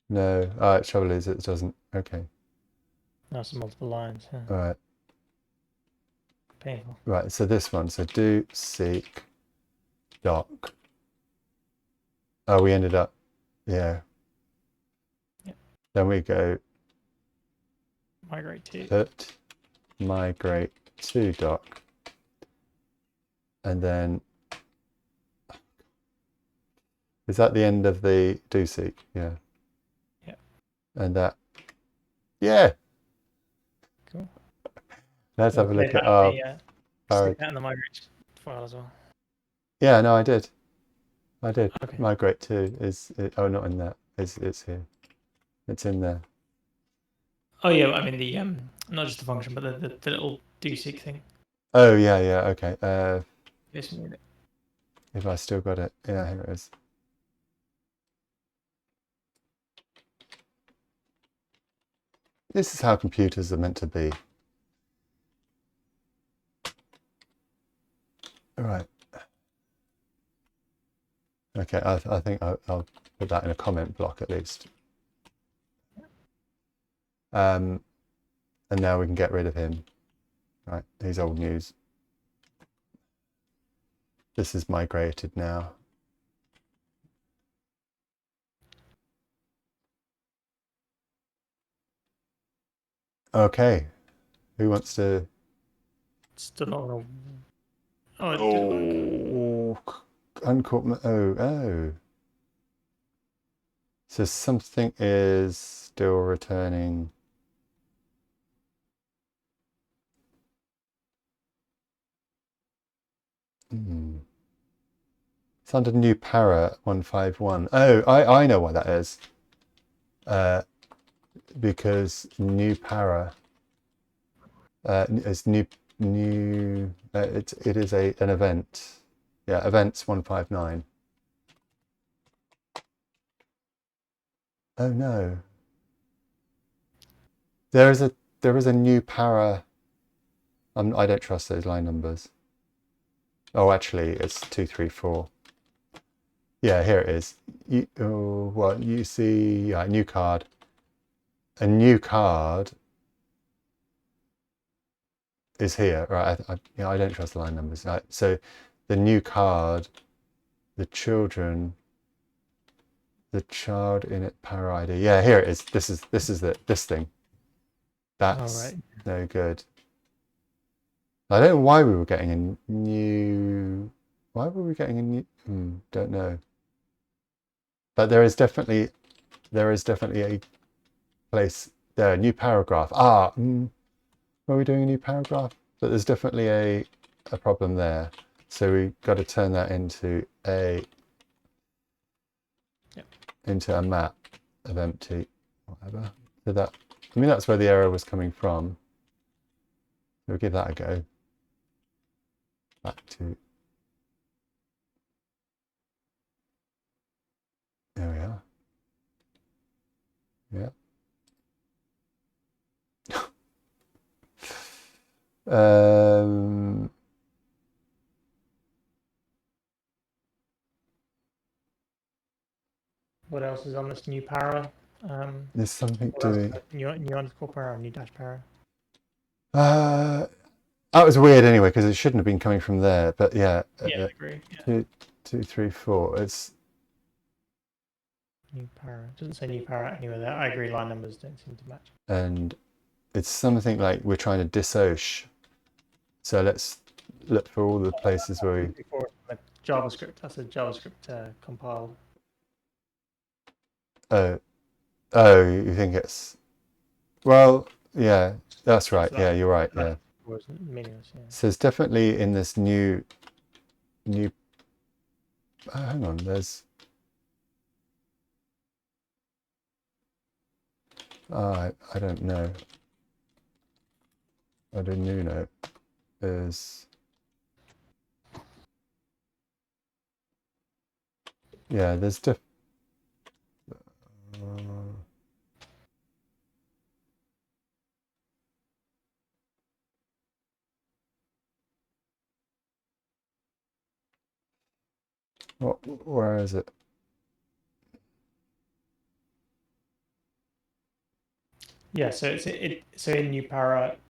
No. Trouble is, it doesn't. Okay. That's multiple lines. Yeah. All right. Painful. Right. So this one. So do seek doc. Oh, we ended up. Yeah. Yep. Then we go migrate to. Put migrate to doc. And then is that the end of the do seek? Yeah. Yeah. And that. Yeah. Cool. Let's have a look at our. Stick that in the migrate file as well. Yeah, no, I did. Okay. Migrate to is oh, not in that. It's here. It's in there. Oh yeah, I mean the not just the function, but the little do seek thing. Oh yeah, okay. If I still got it, yeah, here it is. This is how computers are meant to be. All right. Okay, I think I'll put that in a comment block at least. And now we can get rid of him. Right, he's old news. This is migrated now. Okay, who wants to? Still not gonna. Oh, it did work. Uncaught. Oh. So something is still returning. It's under new para 151. Oh, I know why that is. Because new para It's new. It is an event. Yeah, events 159. Oh no. There is a new para. I don't trust those line numbers. Oh, actually, it's 234. Yeah, here it is. You see, yeah, new card. A new card is here, right? I don't trust the line numbers. Right? So, the new card, the children, the child in it para ID. Yeah, here it is. This is this thing. That's right. no good. I don't know why we were getting a new. Why were we getting a new? Don't know. But there is definitely a place there. New paragraph. Are we doing a new paragraph? But there's definitely a problem there. So we've got to turn that into a map of empty, whatever. So that, I mean, that's where the error was coming from. We'll give that a go. Back to, there we are. Yeah. What else is on this new para? There's something What else? doing. New underscore para, new dash para. That was weird anyway because it shouldn't have been coming from there. But yeah, Yeah, I agree. Yeah. 2, 3, 4. It's New para. It doesn't say new para anywhere there. I agree. Line numbers don't seem to match. and it's something like we're trying to disosh. So let's look for all the places where we. Before JavaScript. That's a JavaScript compiled. Oh, you think it's. Well, yeah, that's right. Yeah, you're right. Yeah. Was meaningless. Yeah. So it's definitely in this new. Oh, hang on. There's. I don't know. I don't know. There's. Yeah, there's where is it? Yeah, so so in new para